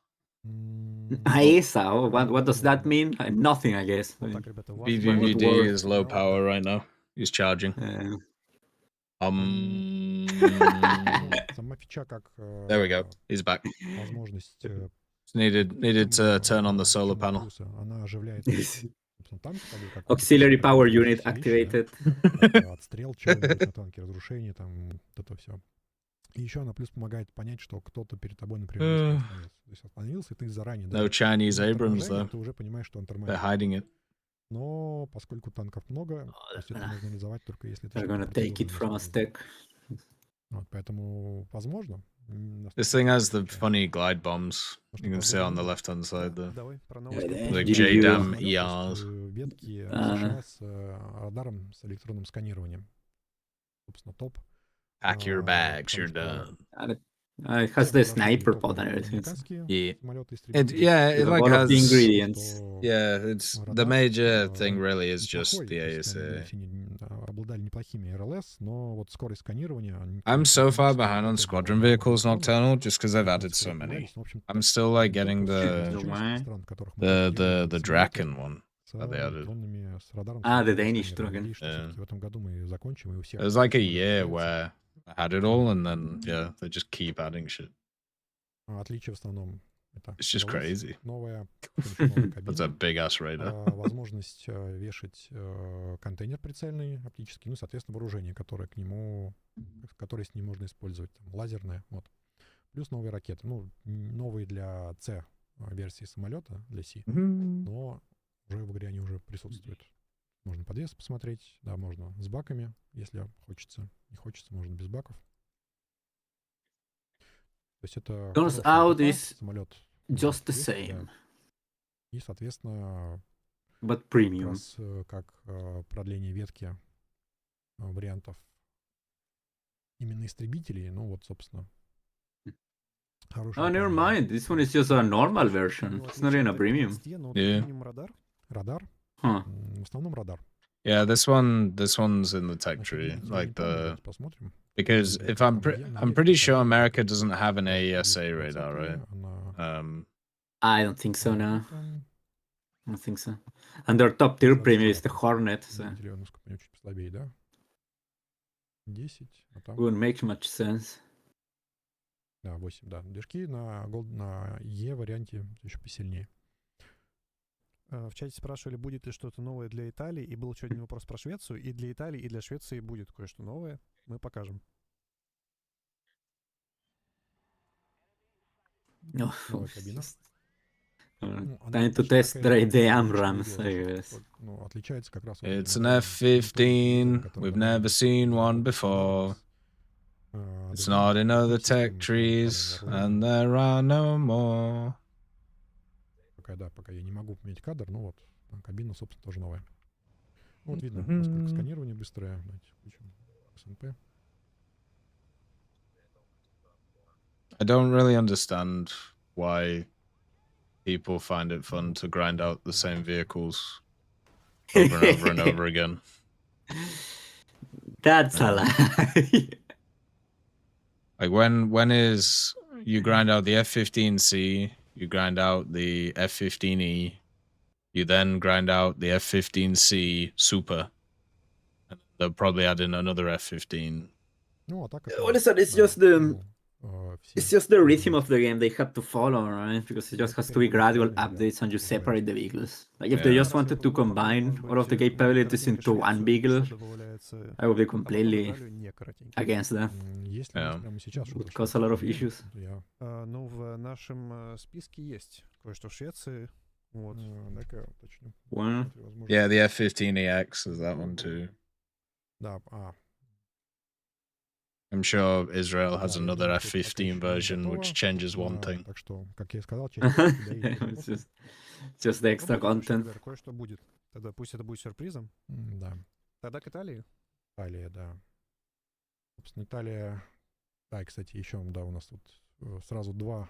AESA? Oh, what does that mean? Nothing, I guess. BVVD is low power right now. He's charging. There we go. He's back. Needed to turn on the solar panel. Auxiliary power unit activated. Отстрел чего-нибудь на танке, разрушение, там, это все. И еще она плюс помогает понять, что кто-то перед тобой, например, остановился. То есть остановился, и ты заранее... No Chinese Abrams, though. Ты уже понимаешь, что он They're hiding it. Но поскольку танков много, то есть это можно реализовать только если... They're gonna take it from a stack. Вот, поэтому, возможно... This thing has the funny glide bombs. You can see on the left-hand side there. The JDAM ERs. Ветки с радаром с электронным сканированием. Собственно, топ. Pack your bags, you're done. It has the sniper pod and everything. Yeah. It like has the ingredients. Yeah, it's the major thing really is just the ASA. I'm so far behind on squadron vehicles Nocturnal just because they've added so many. I'm still like getting the Draken one. с дронами, с радаром. The Danish dragon. Надеюсь, что все-таки в этом году мы закончим, и у всех... There's like a year where I had it all, and then, yeah, they just keep adding shit. Отличие в основном это... It's just crazy. Новая That's a big-ass radar. Возможность вешать контейнер прицельный, оптический, ну, соответственно, вооружение, которое к нему, которое с ним можно использовать, там, лазерное, вот. Плюс новые ракеты, ну, новые для C версии самолета, для C, но уже в игре они уже присутствуют. Можно подвес посмотреть, да, можно с баками, если хочется. Не хочется, можно без баков. То есть это Turns out is самолет just the same. Да. И, соответственно, but premium. Раз как продление ветки вариантов именно истребителей, ну вот, собственно. Oh, never mind. This one is just a normal version. It's not even a premium. Yeah. Радар? Huh. В основном радар. Yeah, this one's in the tech tree, like the... Because if I'm pretty sure America doesn't have an AESA radar, right? I don't think so, no. I don't think so. And their top tier premium is the Hornet, so... Wouldn't make much sense. Да, 8, да. Движки на Е варианте еще посильнее. В чате спрашивали, будет ли что-то новое для Италии, и был еще один вопрос про Швецию. И для Италии, и для Швеции будет кое-что новое. Мы покажем. No, кабина. Time to test the AMRAMs, I guess. Ну, отличается как раз... It's an F-15. We've never seen one before. It's not in other tech trees, and there are no more. Пока я не могу поменять кадр, но вот кабина, собственно, тоже новая. Вот видно, насколько сканирование быстрое. Давайте включим СНП. I don't really understand why people find it fun to grind out the same vehicles over and over and over again. That's a lie. Like when is you grind out the F-15C, you grind out the F-15E, you then grind out the F-15C Super, and they'll probably add in another F-15. It's just the rhythm of the game they have to follow, right? Because it just has to be gradual updates and you separate the vehicles. Like if they just wanted to combine all of the capabilities into one vehicle, I would be completely against that. Yeah. It would cause a lot of issues. Ну, в нашем списке есть кое-что в Швеции. Вот. Yeah, the F-15EX is that one too. Да, I'm sure Israel has another F-15 version which changes one thing. Так что, как я сказал, It's just the extra content. Кое-что будет. Тогда пусть это будет сюрпризом. Да. Тогда к Италии. Италия, да. Собственно, Италия... Да, и, кстати, еще, да, у нас тут сразу два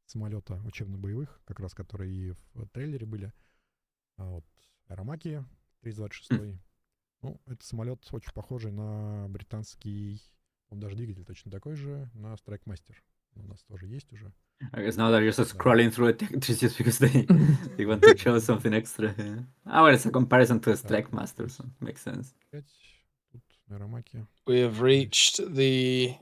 самолета учебно-боевых, как раз которые и в трейлере были. Вот Аэромаки 326. Ну, это самолет очень похожий на британский... Он даже двигатель точно такой же, на Strikemaster. У нас тоже есть уже. I guess now they're just scrolling through the tech trees just because they want to show something extra. Yeah. Oh, well, it's a comparison to a Strikemaster, so makes sense. Тут Аэромаки. We have reached the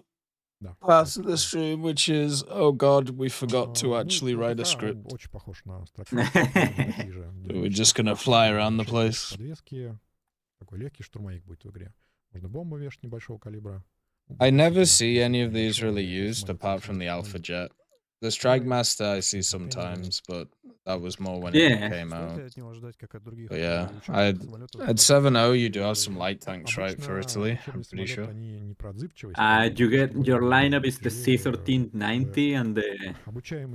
part of the stream, which is, oh god, we forgot to actually write a script. Очень похож на Strikemaster. We're just gonna fly around the place. Подвески. Такой легкий штурмовик будет в игре. Можно бомбу вешать небольшого калибра. I never see any of these really used apart from the Alpha Jet. The Strikemaster I see sometimes, but that was more when it came out. But yeah, at 7.0 you do have some light tanks, right, for Italy, I'm pretty sure. You get your lineup is the C1390 and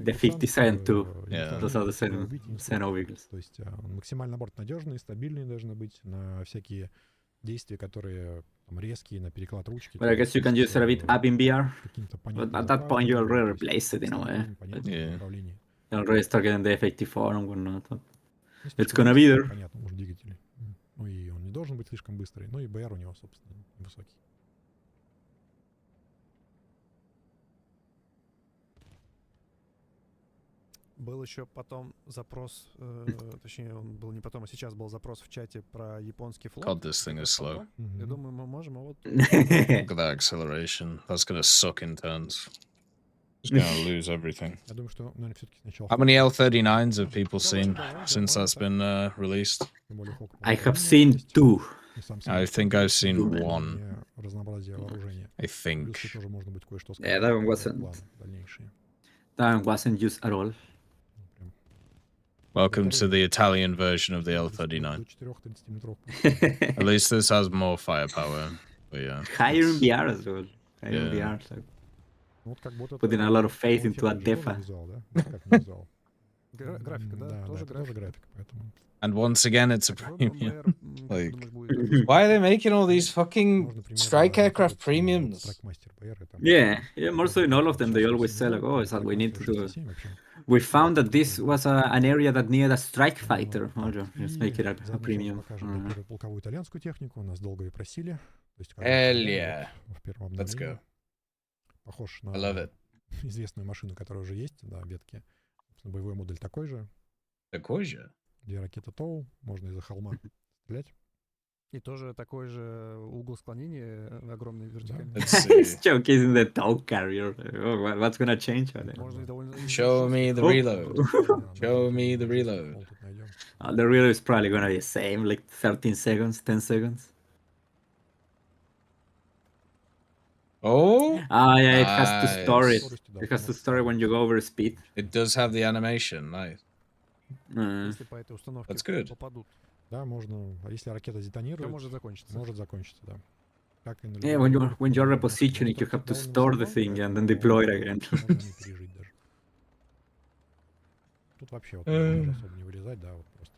the 57 too. Yeah. Those are the same vehicles. То есть максимально борт надежный, стабильный должны быть на всякие действия, которые резкие, на переклад ручки. But I guess you can use it a bit up in VR. But at that point you already replace it in a way. Yeah. You already start getting the F84 and whatnot. It's gonna be there. Понятно, может, двигатель. Ну и он не должен быть слишком быстрый, ну и БР у него, собственно, высокий. Был еще потом запрос, точнее, он был не потом, а сейчас был запрос в чате про японский флот. God, this thing is slow. Я думаю, мы можем его... Look at that acceleration. That's gonna suck in turns. Just gonna lose everything. Я думаю, что, наверное, все-таки сначала... How many L39s have people seen since that's been released? Тем более Хок, I have по-моему, seen есть. 2. И сам I think I've seen one. Разнообразие вооружения. I Плюс think. тут тоже можно быть кое-что Yeah, сказать. that one про wasn't. планы дальнейшие. That one wasn't used at all. Прям Welcome to the Italian version of the L39. до 4-30 метров. At least this has more firepower. But yeah. Higher in it's- VR as well. Higher in Yeah. VR. So Ну, вот как будто putting a lot of faith into a это тоже defa. визуал, да? Ну, как не визуал. Графика, да? Да, Тоже это тоже графика. графика, поэтому... And once again, it's a Какой premium. БР, как Like, думаешь, будет? why are they making all these fucking Можно примерно strike aircraft вот, premiums? Strike-мастер БР, там, Yeah, yeah. More so in all of them, they always say like, "Oh, it's that we need to do." We found that this was an area that needed a strike fighter. Just make it a premium. Покажем первую полковую итальянскую технику. Нас долго и просили. То есть, Hell yeah. в первом Let's обновлении. go. Похож I love на it. известную машину, которая уже есть, да, ветки. Собственно, боевой модуль такой же. Такой же. 2 ракеты ТОУ, можно из-за холма стрелять. И тоже такой же угол склонения огромный вертикальный. Let's see. He's joking the tow carrier. Oh, what's gonna change on it? Можно и довольно... Show me the Oh. reload. Show me the reload. Пол тут найдем. The reload is probably gonna be the same, like 13 seconds, 10 seconds. Oh, Yeah, it has to store it. Nice. It has to store it when you go over speed. it does have the animation. Nice. Если по этой установке That's good. попадут, Да, можно. А если ракета то детонирует, может закончиться. может закончиться, да. Как и на Yeah, любом when you're другом repositioning, you машине. have to Довольно store the высоко, thing and then поэтому deploy it again. можно не пережить даже. Тут вообще вот можно даже особо не вылезать, да, вот просто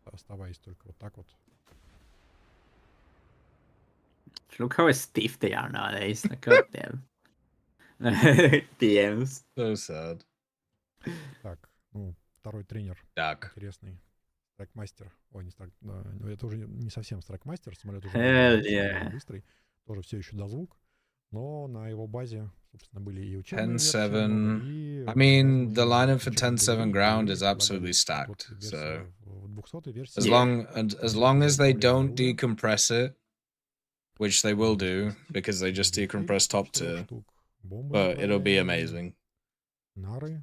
вот, оставаясь только вот так вот. Look how stiff they are nowadays. Like, god damn. DMs. So sad. Так, ну, второй тренер Duck. интересный. Страйкмастер. Ой, не страйк, да, ну, это уже не совсем страйкмастер, самолет уже Hell более yeah. быстрый, тоже все еще дозвук, но на его базе, собственно, были и учебные 10-7. версии, и I mean, the разные lineup for учебные 10-7 боевые, ground которые is absolutely предлагали. stacked. Вот So версия, 200-й версии. as long as they don't Оружие. decompress it, which they will do because they just decompress top 4 tier, штук. Бомбы but it'll be направляемые, amazing. Нары.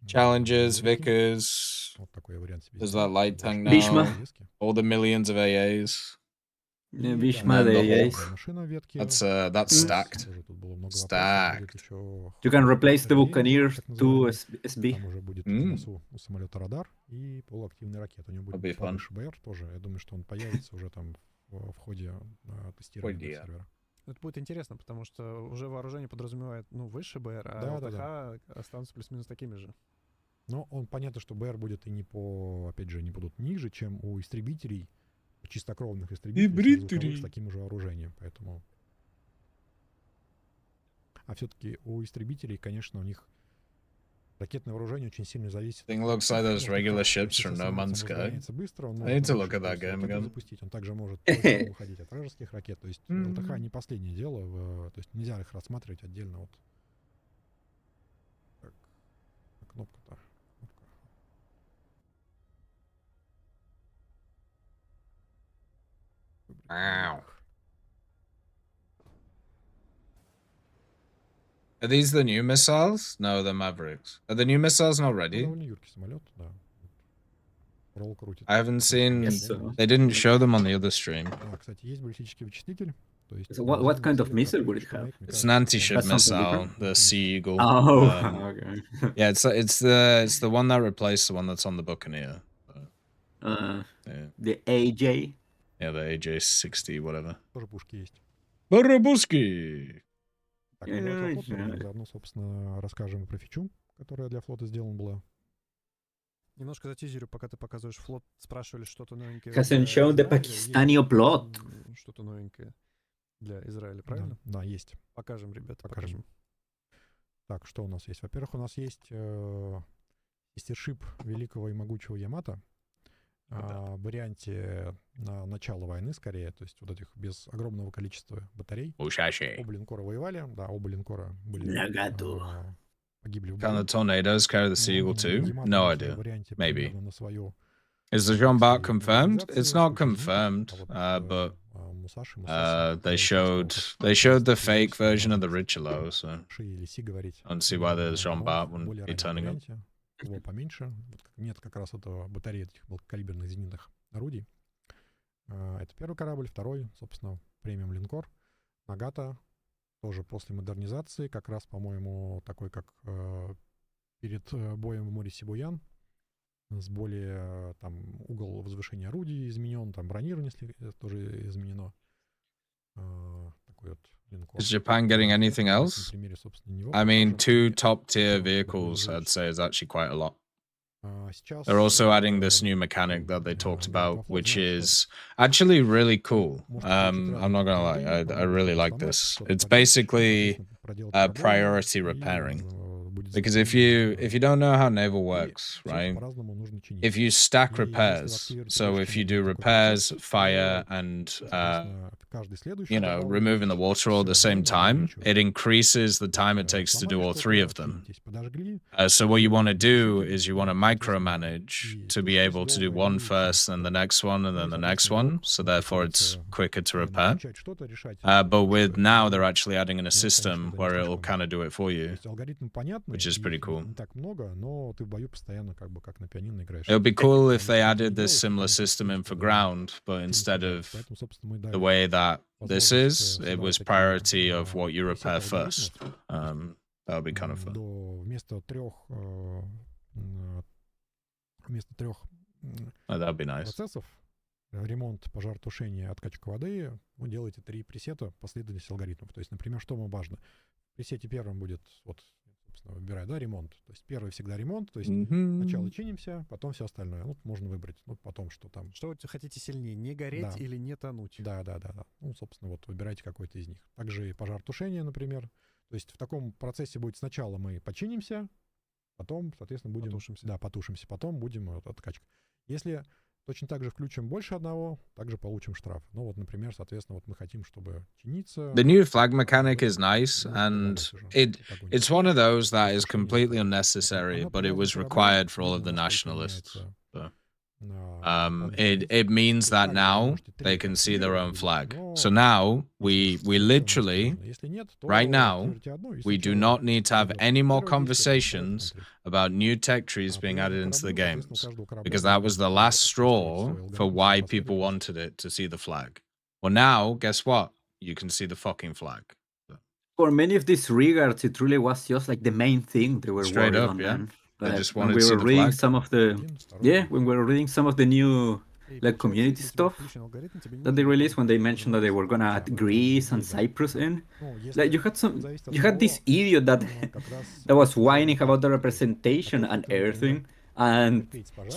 Challenges, Веки. Vickers, Вот такой я вариант себе there's сделал. that light tank Bishma. now, all the millions of AAs. Yeah, И, Bishma, the the Hawk. Ace. машина ветки. That's stacked. Тоже тут было много Stacked. вопросов. Будет еще You can replace the Хок Buccaneer так to называемый. SB. Там уже будет в М. носу у самолета радар и полуактивный ракет. У него That'll be будет fun. повыше БР тоже. Я думаю, что он появится уже там в ходе тестирования Idea. сервера. Это будет интересно, потому что уже вооружение подразумевает, ну, выше БР, а Да, ЛТХ останутся плюс-минус такими же. Но он понятно, что БР будет и не по, опять же, не будут ниже, чем у истребителей, чистокровных истребителей Истребителей. с таким же вооружением. Поэтому... А все-таки у истребителей, конечно, у них ракетное вооружение очень сильно зависит. Thing looks like those regular ships from No Man's Sky. Разгоняется быстро, он I может need to на look at большую that game скорость again. запустить. Он также может точно уходить от вражеских ракет. То есть ЛТХ не последнее дело. То есть нельзя их рассматривать отдельно от... Так, кнопка-то. Кнопка. Ow. Are these the new missiles? No, they're Mavericks. Are the new missiles not Ну, ready? довольно юркий самолет, да. Ролл крутит. I haven't seen. Yes, sir. They didn't show them on the other stream. Кстати, есть баллистический вычислитель. То есть, So what kind of missile would it have? It's an anti-ship That's something missile, different? the Sea-Eagle. Oh, Um, okay. yeah, it's the one that replaced the one that's on the Buccaneer. Yeah, The AJ. yeah, the AJ-60, whatever. Тоже пушки есть. Барабуски! Так, ну, давайте о флоту. Заодно, собственно, расскажем и про фичу, которая для флота сделана была. Немножко затизерю, пока ты показываешь флот. Спрашивали что-то новенькое. Hasn't для shown the Израиля. Pakistani Есть, plot. Что-то новенькое для Израиля, правильно? Да, есть. Покажем, ребята, Покажем. покажем. Так, что у нас есть? Во-первых, у нас есть истершип великого и могучего Ямато. В варианте на начало войны, скорее, то есть вот этих без огромного количества батарей. Ушаши. Оба линкора воевали, да, оба линкора были Наготу. Can the tornadoes carry the Seagull too? No idea. Maybe. Is the Jean Bart confirmed? It's not confirmed, but they showed the fake version of the Richelieu, so I don't see why the Jean Bart wouldn't be turning up. Его поменьше. Нет как раз этого батареи этих мелкокалиберных зенитных орудий. Это первый корабль. Второй, собственно, премиум линкор. Нагата тоже после модернизации, как раз, по-моему, такой, как перед боем в море Сибуян, с более, там, угол возвышения орудий изменен, там, бронирование тоже изменено. Такой вот линкор. Is Japan getting anything else? I mean, 2 top-tier vehicles, I'd say, is actually quite a lot. They're also adding this new mechanic that they talked about, which is actually really cool. I'm not gonna lie, I really like this. It's basically priority repairing. Because if you don't know how Naval works, right? If you stack repairs, so if you do repairs, fire, and you know, removing the water all at the same time, it increases the time it takes to do all 3 of them. So what you want to do is you want to micromanage to be able to do one first, then the next one, and then the next one. So therefore it's quicker to repair. But with now they're actually adding in a system where it'll kind of do it for you, which is pretty cool. It would be cool if they added this similar system in for ground, but instead of the way that this is, it was priority of what you repair first. That would be kind of fun. Oh, that'd be nice. Ремонт, пожар, тушение, откачка воды, вы делаете 3 пресета последовательности алгоритмов. То есть, например, что вам важно? В пресете первым будет, вот, собственно, выбираю, да, ремонт. То есть первый всегда ремонт, то есть сначала чинимся, потом все остальное. Ну, можно выбрать, ну, потом что там. Что вы хотите сильнее, не гореть или не тонуть? Да. Ну, собственно, вот выбирайте какой-то из них. Также и пожар-тушение, например. То есть в таком процессе будет сначала мы починимся, потом, соответственно, будем... Потушимся, потом будем откачка. Если точно так же включим больше одного, также получим штраф. Ну вот, например, соответственно, вот мы хотим, чтобы чиниться. The new flag mechanic is nice, and it's one of those that is completely unnecessary, but it was required for all of the nationalists. So, it means that now they can see their own flag. So now we literally, right now, we do not need to have any more conversations about new tech trees being added into the games, because that was the last straw for why people wanted it to see the flag. Well, now, guess what? You can see the fucking flag. For many of these regards, it really was just like the main thing they were straight worried up, on, yeah. man. They Like, just when wanted we to see were the reading flag. some of the when we were reading some of the new like community stuff that they released, when they mentioned that they were gonna add Greece and Cyprus in, like you had this idiot that was whining about the representation and everything, and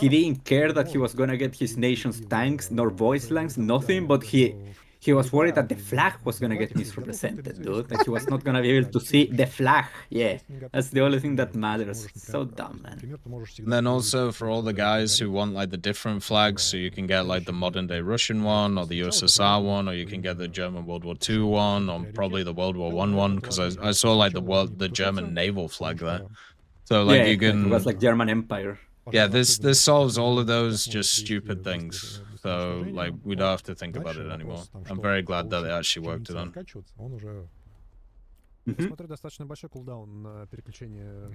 he didn't care that he was gonna get his nation's tanks nor voice lines, nothing, but he was worried that the flag was gonna get misrepresented, dude. That he was not gonna be able to see the flag. Yeah, that's the only thing that matters. So dumb, man. And then also for all the guys who want like the different flags, so you can get like the modern day Russian one, or the USSR one, or you can get the German World War II one, or probably the World War I one, because I saw like the German naval flag there. So like you can. It was like German Empire. Yeah, this solves all of those just stupid things. So like we don't have to think about it anymore. I'm very glad that they actually worked it on.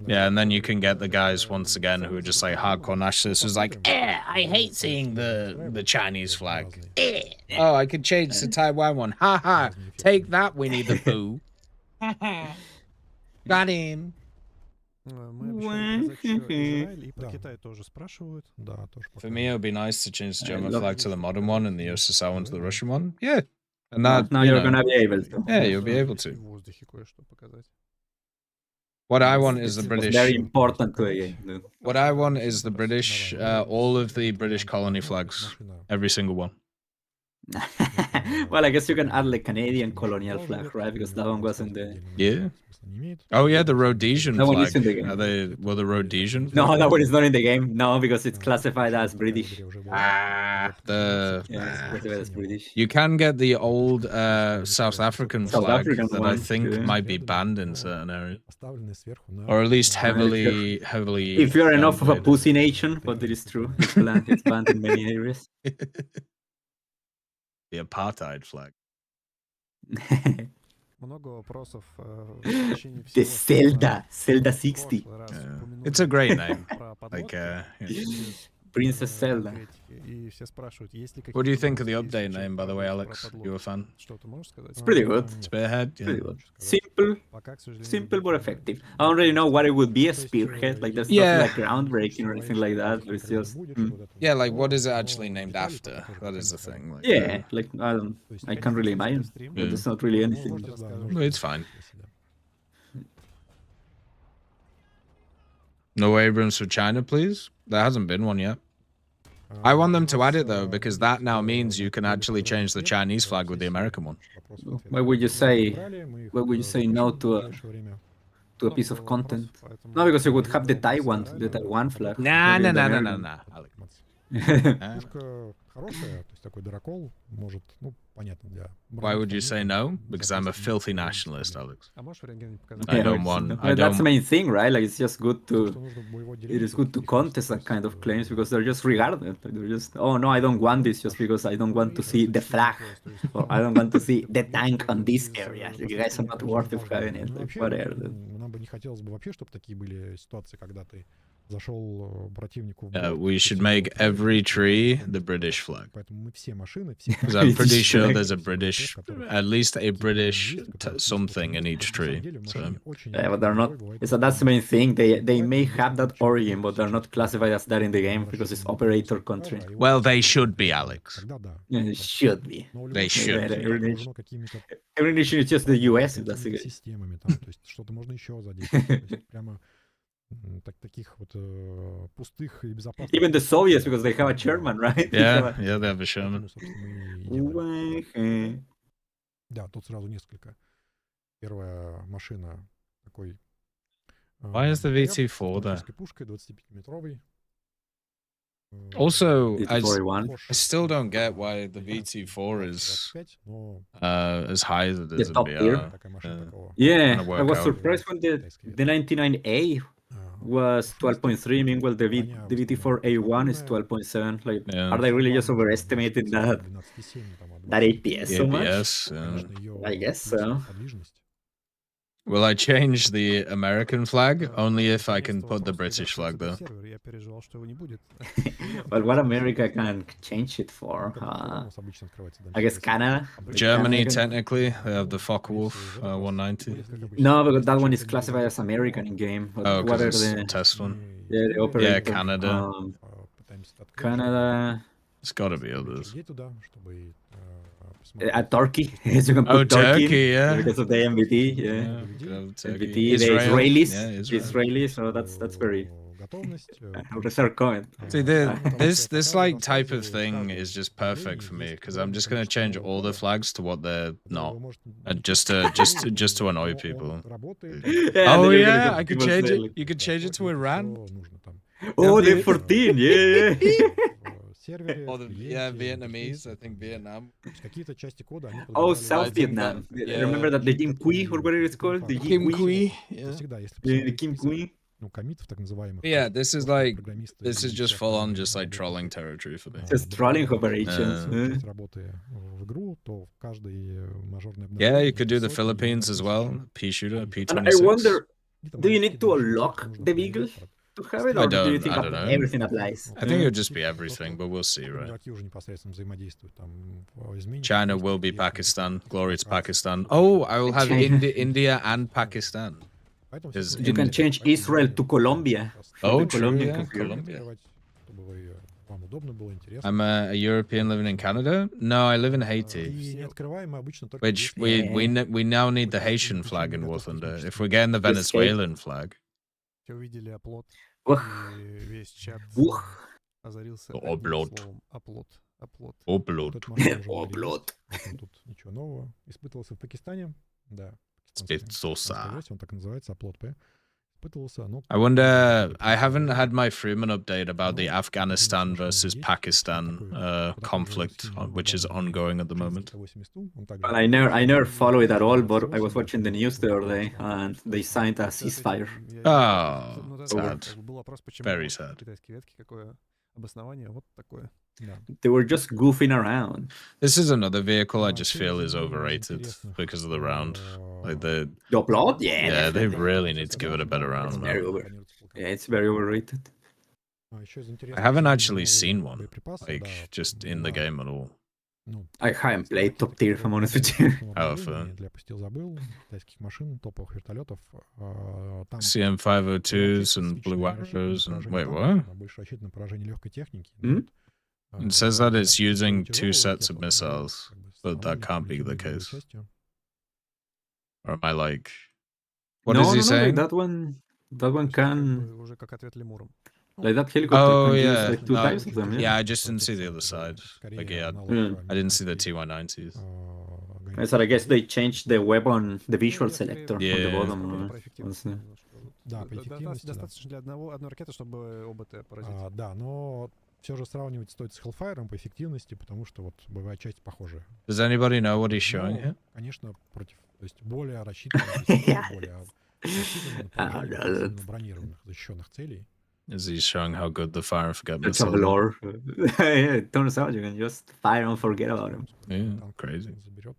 Yeah, and then you can get the guys once again who are just like hardcore nationalists who's like, I hate seeing the Chinese flag. Oh, I could change the Taiwan one. Haha, take that, Winnie the Pooh. Got him. For me, it would be nice to change the German flag to the modern one and the USSR one to the Russian one. Yeah. And that, now you're gonna be able to. Yeah, you'll be able to. What I want is the British. Very important to a game. What I want is the British, all of the British colony flags, every single one. Well, I guess you can add like Canadian colonial flag, right? Because that one was in the... Yeah. Oh yeah, the Rhodesian That one flag. is in the game. Were the Rhodesian flag? No, that one is not in the game. No, because it's classified as British. Yeah, it's classified as British. You can get the old South African flag African that one, I think yeah. might be banned in certain areas. Or at least heavily If you're enough of a downgraded. pussy nation, but it is true. It's banned in many areas. The apartheid flag. Много вопросов в течение The всего Zelda. Zelda в 60. прошлый раз Yeah. упомянули It's a great name. про Like, подлодки, yeah. Princess Zelda. конкретики, и все спрашивают, есть ли какие-то What do you think of the новости, update если name, by the way, про Alex? подлодки? You a fan? Что ты можешь сказать? It's pretty good. Spearhead? Yeah. Pretty good. Simple. Пока, к сожалению, Simple but ничего. effective. I don't really know what it would be a spearhead. Like there's Yeah. nothing like groundbreaking or anything like that. But it's just Yeah, like what is it actually named after? That is the thing. Like, yeah. Like I can't really imagine. Yeah. There's not really anything. Well, it's fine. No Abrams for China, please. There hasn't been one yet. I want them to add it though, because that now means you can actually change the Chinese flag with the American one. Why would you say? Why would you say no to a piece of content? No, because you would have the Taiwan flag. Nah, Maybe nah, the nah, nah, nah, American. nah. Alex. Пушка хорошая, то есть такой дракол может, ну, понятно, для... Why would you say no? Because I'm a filthy nationalist, Alex. А можешь вариант где-нибудь показать? I don't want. I That's the don't. main thing, right? Like it's just good Что to. нужно в боевой It деревне, is good to их contest that kind of claims because they're just regarded. Like, they're just, oh no, I don't want this just because I don't want to see the flag or I don't want to see the tank on this area. You guys are not worth of having it. Ну, Like, вообще, whatever. нам бы не хотелось бы вообще, чтобы такие были ситуации, когда ты зашел противнику в We should make every tree the British flag. Поэтому мы все машины, все... Because I'm pretty sure there's a British, at least a British something in each tree. So. Yeah, but they're not. So that's the main thing. They may have that origin, but they're not classified as that in the game because it's operator country. Well, they should be, Alex. Yeah, it should be. They should. Every nation is just the US, if that's the case. Системами там, то есть что-то можно еще задействовать. То есть прямо таких вот пустых и безопасных... Even the Soviets, because they have a chairman, right? Yeah, yeah, they have a Sherman. Да, тут сразу несколько. Первая машина такой... Why is the VT4 there? Пушкой 25-метровой. Also, I VT41. still don't get why the VT4 is as high as it is in top tier. VR. Yeah, work I was out. surprised when the 99A was 12.3, meanwhile the VT4A1 is 12.7. Like, Yeah. are they really just overestimating that APS so much? APS, yeah. I guess so. Will I change the American flag? Only if I can put the British flag there. Я переживал, что его не будет. Well, what America can change it for? I guess Canada? Germany, technically, they have the Focke-Wulf 190. No, because that one is classified as American in game. But Oh, what are because it's the... a test one. Yeah, the operator. Yeah, Canada. Canada... There's gotta be others. Turkey. You can put Turkey, yeah. Because of the MBT, yeah. Turkey. MBT, the Israel. Israelis. Yeah, Israel. Israelis, so that's very... reserved comment. See, this like type of thing is just perfect for me because I'm just gonna change all the flags to what they're not, just to annoy people. Oh yeah, I could change it. You could change it to Iran. Oh, the 14, yeah. Or yeah, Vietnamese. I think Vietnam. Oh, South Vietnam. Yeah. Remember that the Kim Quy, or whatever it's called? The Kim Quy. Yeah. The Kim Quy. Yeah, this is just full on just like trolling territory for me. Just trolling operations. Yeah, you could do the Philippines as well. Pea shooter, P26. And I wonder, do you need to unlock the Beagle to have it, or do you think I don't know. everything applies? I think it would just be everything, but we'll see, right? China will be Pakistan. Glory to Pakistan. Oh, I will have India and Pakistan. You can change Israel to Colombia. Oh, The true, Colombian yeah, configuration. Colombia. I'm a European living in Canada. No, I live in Haiti. Which we now need the Haitian flag in War Thunder. If we're getting the Venezuelan flag. Увидели оплот, Ух. и весь чат Ух. озарился Оплот. одним словом «оплот». оплот. Оплот. Оплот. Тут ничего нового. Испытывался в Пакистане. Да. Spitzosa. Он так и называется, оплот П. Испытывался, но... I wonder, I haven't had my Freeman update about the Afghanistan versus Pakistan conflict, which is ongoing at the moment. Well, I never follow it at all, but I was watching the news the other day, and they signed a ceasefire. Oh, sad. Был вопрос, почему Very sad. китайские ветки, какое обоснование, вот такое. They were just goofing around. This is another vehicle I just feel is overrated because of the round. Like The Oplot? Yeah, yeah, they definitely. really need to give it a better round. Very Man. over. Yeah, it's very overrated. I haven't actually seen one, like, just in the game at all. I haven't played top tier, if I'm honest with you. Oh, fair. Для пустил забыл, китайских машин, топовых вертолетов. CM502s and Blue Arrows and wait, what? Больше рассчитано на поражение легкой техники. It says that it's using 2 sets of missiles, but that can't be the case. Or am I like, what is he saying? That one can. Уже как ответ лемурам. Like that helicopter Oh can yeah, use like 2 no, types of them. yeah. I just didn't see the other side. Like, yeah, I didn't see the TY90s. So I guess they changed the weapon, the visual selector on the Yeah. bottom. Да, по эффективности, достаточно для одной ракеты, чтобы оба поразить. Да, но все же сравнивать стоит с Hellfire по эффективности, потому что вот боевая часть похожая. Does anybody know what he's showing here? Конечно, против, то есть более рассчитанных, более рассчитанных на бронированных, защищенных целей. Is he showing how good the fire and forget It's a missiles are? lore. Yeah, it turns out you can just fire and forget about him. Yeah, crazy. Заберет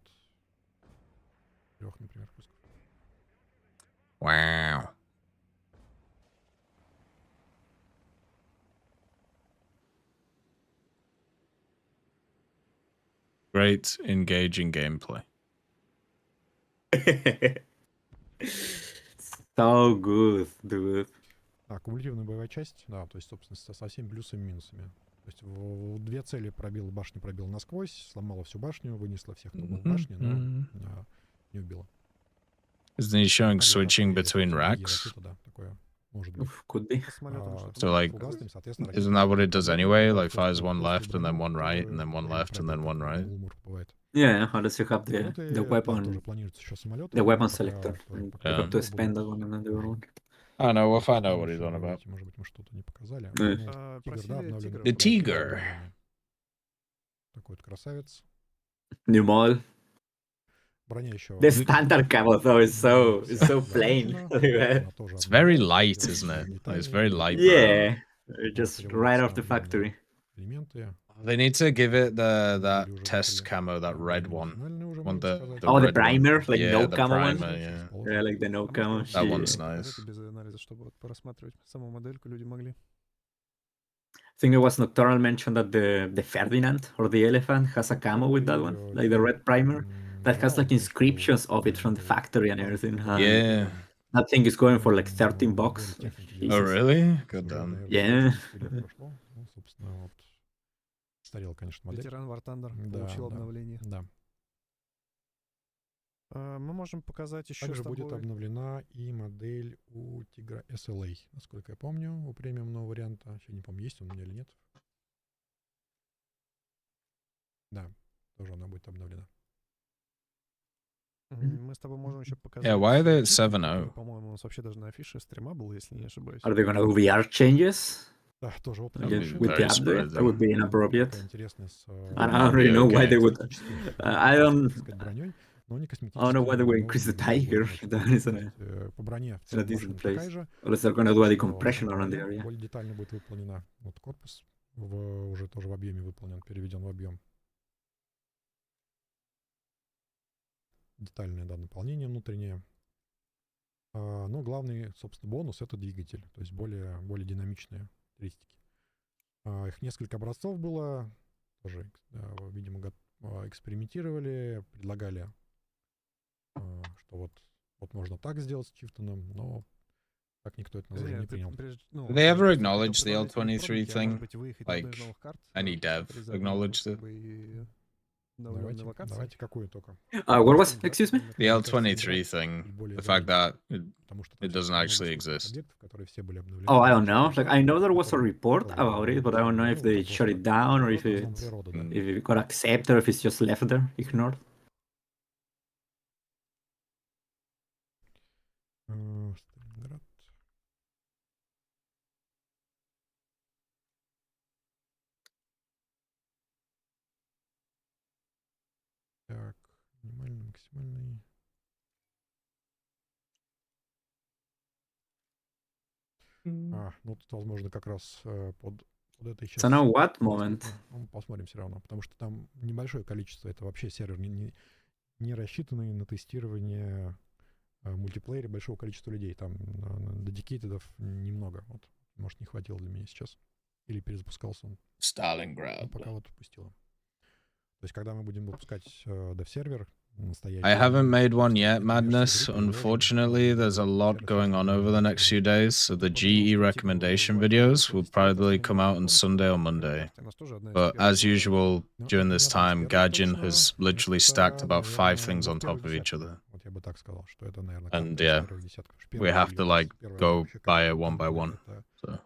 3, например, пусков. Wow. Great engaging gameplay. So good, dude. Кумулятивная боевая часть, да, то есть, собственно, со всеми плюсами и минусами. То есть в 2 цели башню пробил насквозь, сломала всю башню, вынесла всех, кто был в башне, но не убила. Isn't he showing switching between racks? Да, такое может быть. Could be. So like, isn't that what it does anyway? Like fires one left and then one right and then one left and then one right? Yeah, unless you have the weapon selector. You have to spend that one and then the other one. I know, we'll find out what he's on about. Может быть, мы что-то не показали. The Tiger. Такой вот красавец. Naval. Броня еще. The standard camo though is so plain. It's very light, isn't it? Like, it's very light. Yeah, just right off the factory. Элементы. They need to give it that test camo, that red one. The primer, like yeah, no the camo primer, one. yeah. Yeah, like the no camo. That one's nice. Без анализа, чтобы просматривать саму модельку люди могли. I think it was Nocturnal mentioned that the Ferdinand or the Elephant has a camo with that one, like the red primer that has like inscriptions of it from the factory and everything. Yeah. That thing is going for like $13. Oh really? Good damn. Yeah. Старел, конечно, модель. Ветеран War Thunder получил обновление. Да. Мы можем показать еще Также будет обновлена и модель у Тигра SLA, насколько я помню, у премиумного варианта. Еще не помню, есть он у меня или нет. Да, тоже она будет обновлена. Мы с тобой можем еще показать. Yeah, why are they at 7.0? По-моему, у нас вообще даже на афише стрима был, если не ошибаюсь. Are they gonna do VR changes? Да, тоже опыт. With the update, that would be inappropriate. Интересно с... I don't really know why they would... I don't know why they would increase the Tiger. That is по броне in a decent place. Unless they're gonna do a decompression around the area. Более детально будет выполнена. Вот корпус уже тоже в объеме выполнен, переведен в объем. Детальное, да, наполнение внутреннее. Но главный, собственно, бонус — это двигатель, то есть более динамичные характеристики. Их несколько образцов было, тоже, видимо, экспериментировали, предлагали, что вот можно так сделать с Chieftain, но так никто это название не принял. Did they ever acknowledge the L23 thing? Like, any dev acknowledged it? Давайте какую только. What was, excuse me? The L23 thing, the fact that it doesn't actually exist. Oh, I don't know. Like, I know there was a report about it, but I don't know if they shut it down or if it got accepted or if it's just left there, ignored. Так, минимальный, максимальный. Ну тут, возможно, как раз под этой частью. So now what moment? Посмотрим все равно, потому что там небольшое количество, это вообще сервер не рассчитанный на тестирование мультиплеере большого количества людей. Там дедикейтедов немного. Вот, может, не хватило для меня сейчас. Или перезапускался он. Stalingrad. Пока вот пустило. То есть, когда мы будем выпускать dev-сервер, I haven't made one yet, Madness. Unfortunately, there's a lot going on over the next few days, so the GE recommendation videos will probably come out on Sunday or Monday. But as usual, during this time, Gajin has literally stacked about 5 things on top of each other. And yeah, we have to like go by it one by one. So.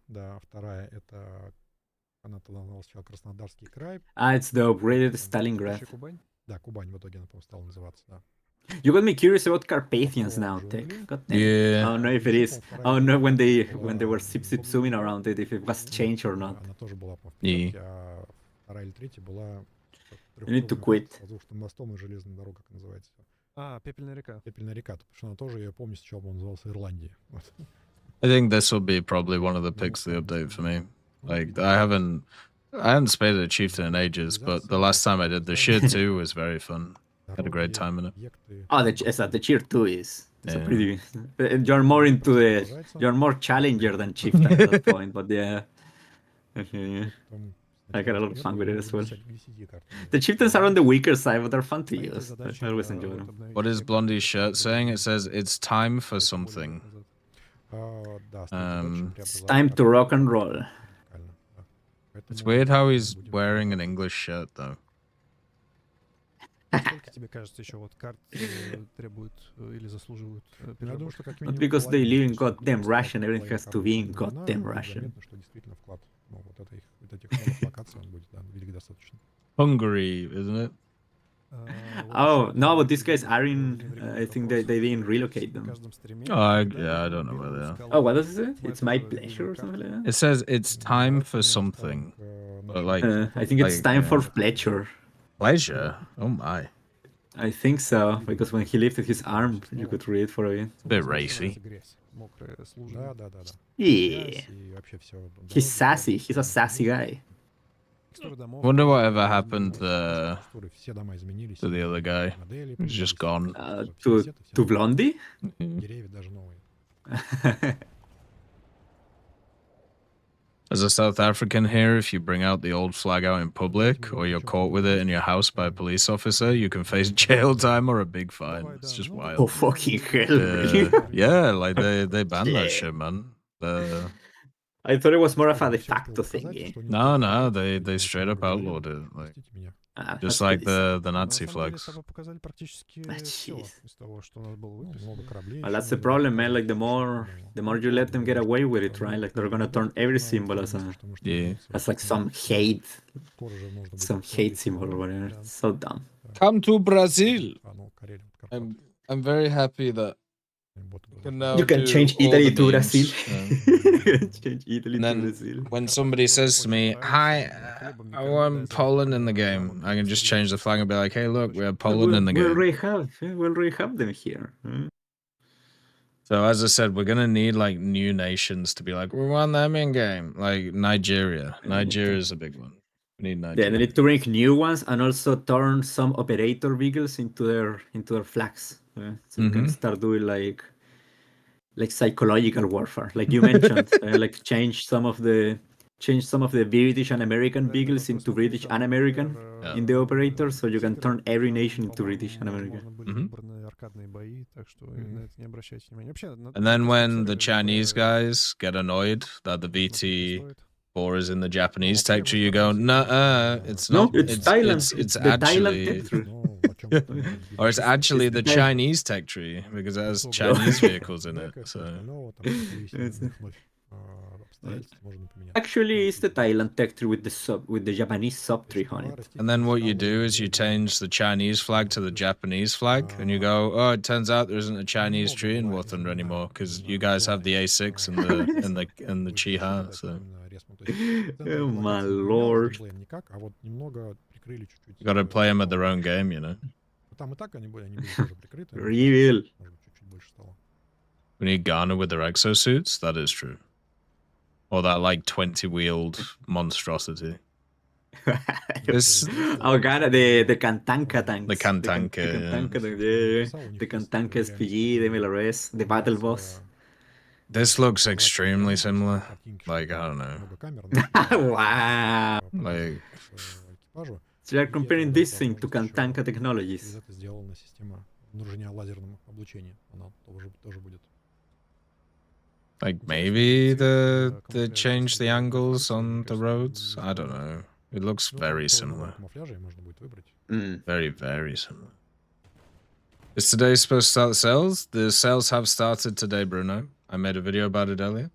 Да, вторая это она-то назвалась сначала Краснодарский край. It's the upgraded Stalingrad. Да, Кубань в итоге она, по-моему, стала называться, да. You got me curious about Carpathians now, Tech. Yeah. I don't know if it is. I don't know when they were zooming around it, if it was changed or not. Она тоже была, по-моему, в Yeah. а вторая или третья была... You need to quit. С воздушным мостом и железной дорогой, как называется. Пепельная река. Пепельная река, потому что она тоже, я помню, сначала он назывался Ирландия. I think this will be probably one of the picks of the update for me. Like, I haven't spaded a Chieftain in ages, but the last time I did the Sheer 2 was very fun. Had a great time in it. Oh, the Cheer 2 is a pretty... You're more into the... You're more Challenger than Chieftain at that point, but yeah. I got a lot of fun with it as well. The Chieftains are on the weaker side, but they're fun to use. I always enjoy them. What is Blondie's shirt saying? It says, it's time for something. It's time to rock and roll. It's weird how he's wearing an English shirt, though. Сколько тебе кажется еще вот карт требуют или заслуживают переработки? Not because they live in goddamn Russian, everything has to be in goddamn Russian. Hungary, isn't it? Oh, no, but these guys are in... I think they didn't relocate them. Oh, yeah, I don't know where they are. Oh, what does it say? It's my pleasure or something like that? It says it's time for something. But like, I think it's time for pleasure. Pleasure? Oh my. I think so, because when he lifted his arm, you could read for it. A bit racy. Yeah. He's sassy. He's a sassy guy. Wonder whatever happened to the other guy. He's just gone. To Blondie? As a South African here, if you bring out the old flag out in public, or you're caught with it in your house by a police officer, you can face jail time or a big fine. It's just wild. Oh, fucking hell, really? Yeah, like they banned that shit, man. I thought it was more of a de facto thingy. No, they straight up outlawed it. Like, just like the Nazi flags. Well, that's the problem, man. Like the more you let them get away with it, right? Like they're gonna turn every symbol as like some hate symbol or whatever. It's so dumb. Come to Brazil. I'm very happy that you can change Italy to Brazil. Change Italy to Brazil. When somebody says to me, "Hi, I want Poland in the game," I can just change the flag and be like, "Hey, look, we have Poland in the game." We already have them here. So as I said, we're gonna need like new nations to be like, we want them in game. Like Nigeria. Nigeria is a big one. We need Nigeria. Yeah, they need to bring new ones and also turn some operator vehicles into their flags. So you can start doing like psychological warfare, like you mentioned, like change some of the British and American vehicles into British and American in the operator, so you can turn every nation into British and American. And then when the Chinese guys get annoyed that the VT 4 is in the Japanese tech tree, you go, nah, it's not. No, it's Thailand. It's the actually, Thailand tech tree. or it's actually the Chinese tech tree because it has Chinese vehicles in it. So actually, it's the Thailand tech tree with the Japanese sub tree on it. and then what you do is you change the Chinese flag to the Japanese flag, and you go, oh, it turns out there isn't a Chinese tree in War Thunder anymore because you guys have the A6 and the Chiha. So Oh my lord! You gotta play them at their own game, you know. Real. We need Ghana with their exosuits. That is true. Or that like 20-wheeled monstrosity. Oh god, the Kantanka tanks. The Kantanka, the Kantanka SPG, the MLRS, the battle boss. This looks extremely similar. Like, I don't know. Wow. Like, so you're comparing this thing to Kantanka technologies. Like maybe they change the angles on the roads. I don't know. It looks very similar. Very, very similar. Is today supposed to start the sales? The sales have started today, Bruno. I made a video about it earlier.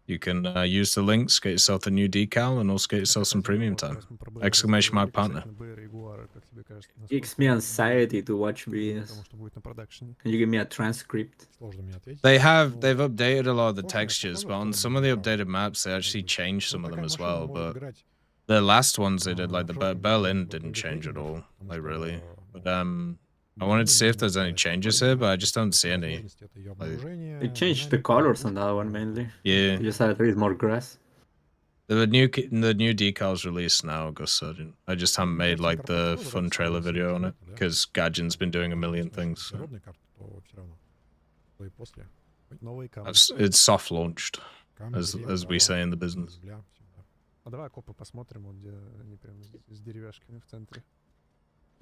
You can use the links, get yourself a new decal, and also get yourself some premium time. Exclamation mark partner. Gives me anxiety to watch videos. Can you give me a transcript? They've updated a lot of the textures, but on some of the updated maps, they actually changed some of them as well. But the last ones they did, like the Berlin, didn't change at all, like really. But I wanted to see if there's any changes here, but I just don't see any. Like, they changed the colors on that one mainly. Yeah. You just had there is more grass. The new decals released now, August 3rd. I just haven't made like the fun trailer video on it because Gadgen's been doing a million things. So. It's soft launched, as we say in the business.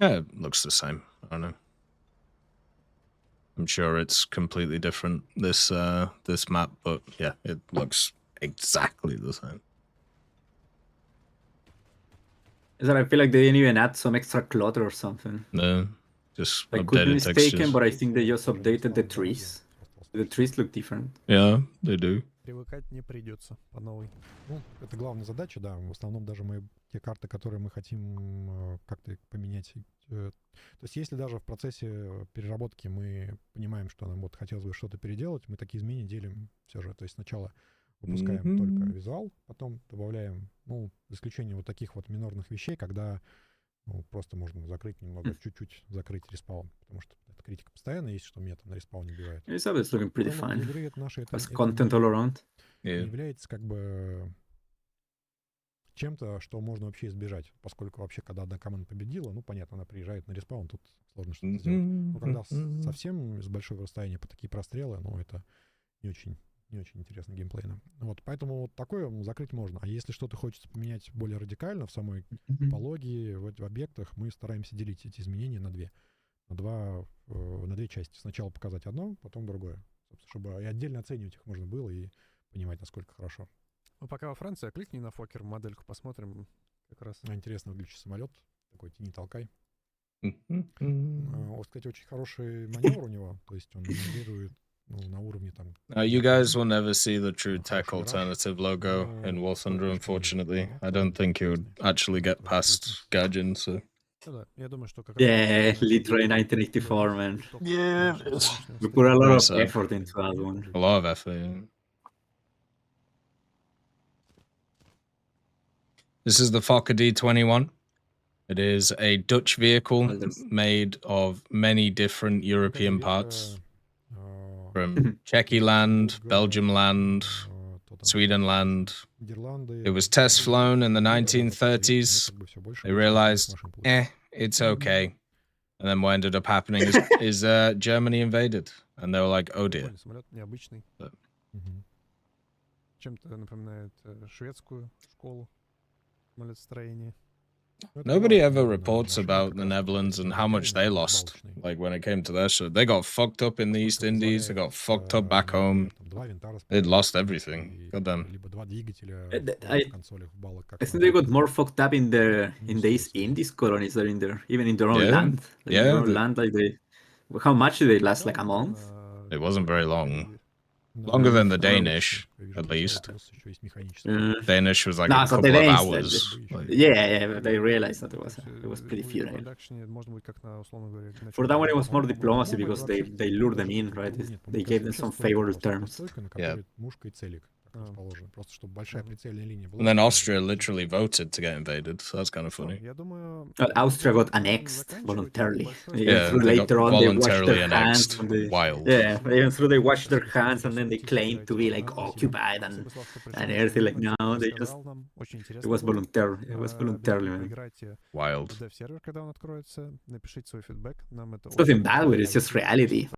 Yeah, it looks the same. I don't know. I'm sure it's completely different, this map, but yeah, it looks exactly the same. Is that I feel like they didn't even add some extra clutter or something. No, just I could be updated mistaken, textures. but I think they just updated the trees. The trees look different. Yeah, they do. Привыкать не придется по новой. Ну, это главная задача, да. В основном даже мы те карты, которые мы хотим как-то поменять. То есть если даже в процессе переработки мы понимаем, что нам вот хотелось бы что-то переделать, мы такие изменения делим все же. То есть сначала выпускаем только визуал, потом добавляем, ну, исключение вот таких вот минорных вещей, когда ну, просто можно закрыть немного, чуть-чуть закрыть респаун, потому что эта критика постоянно есть, что меня там на респауне убивает. It's always looking pretty fine. As content all around. Не является как бы чем-то, что можно вообще избежать, поскольку вообще, когда одна команда победила, ну, понятно, она приезжает на респаун, тут сложно что-то сделать. Но когда совсем с большого расстояния по такие прострелы, ну, это не очень интересно геймплейно. Вот, поэтому вот такое закрыть можно. А если что-то хочется поменять более радикально в самой топологии, в объектах, мы стараемся делить эти изменения на две части. Сначала показать одно, потом другое. Чтобы и отдельно оценивать их можно было и понимать, насколько хорошо. Ну, пока во Франции, кликни на Фокер модельку, посмотрим как раз. Интересно выглядящий самолет. Такой тяни толкай. Кстати, очень хороший маневр у него. То есть он маневрирует на уровне там... You guys will never see the true tech alternative logo in War Thunder, unfortunately. I don't think it would actually get past Gadgen, so... Yeah, Linktree 1984, man. Yeah, we put a lot of effort into that one. A lot of effort, yeah. This is the Fokker D-XXI. It is a Dutch vehicle made of many different European parts. From Czechy land, Belgium land, Sweden land. It was test flown in the 1930s. They realized, it's okay. And then what ended up happening is Germany invaded. And they were like, oh dear. Nobody ever reports about the Netherlands and how much they lost. Like when it came to their shit, they got fucked up in the East Indies. They got fucked up back home. It lost everything. Goddamn. I think they got more fucked up in these colonies than even in their own land. Like in their own land, like how much did they last? Like a month? It wasn't very long. Longer than the Danish, at least. Danish was like a couple of hours. Yeah, but they realized that it was pretty few. For that one, it was more diplomacy because they lured them in, right? They gave them some favorable terms. Yeah. And then Austria literally voted to get invaded, so that's kind of funny. Austria got annexed voluntarily. Yeah, later on they washed their annexed. hands. Wild. Yeah, even though they washed their hands and then they claimed to be like occupied and everything. Like no, they just it was voluntary. It was voluntarily, man. Wild. There's nothing bad with it. It's just reality.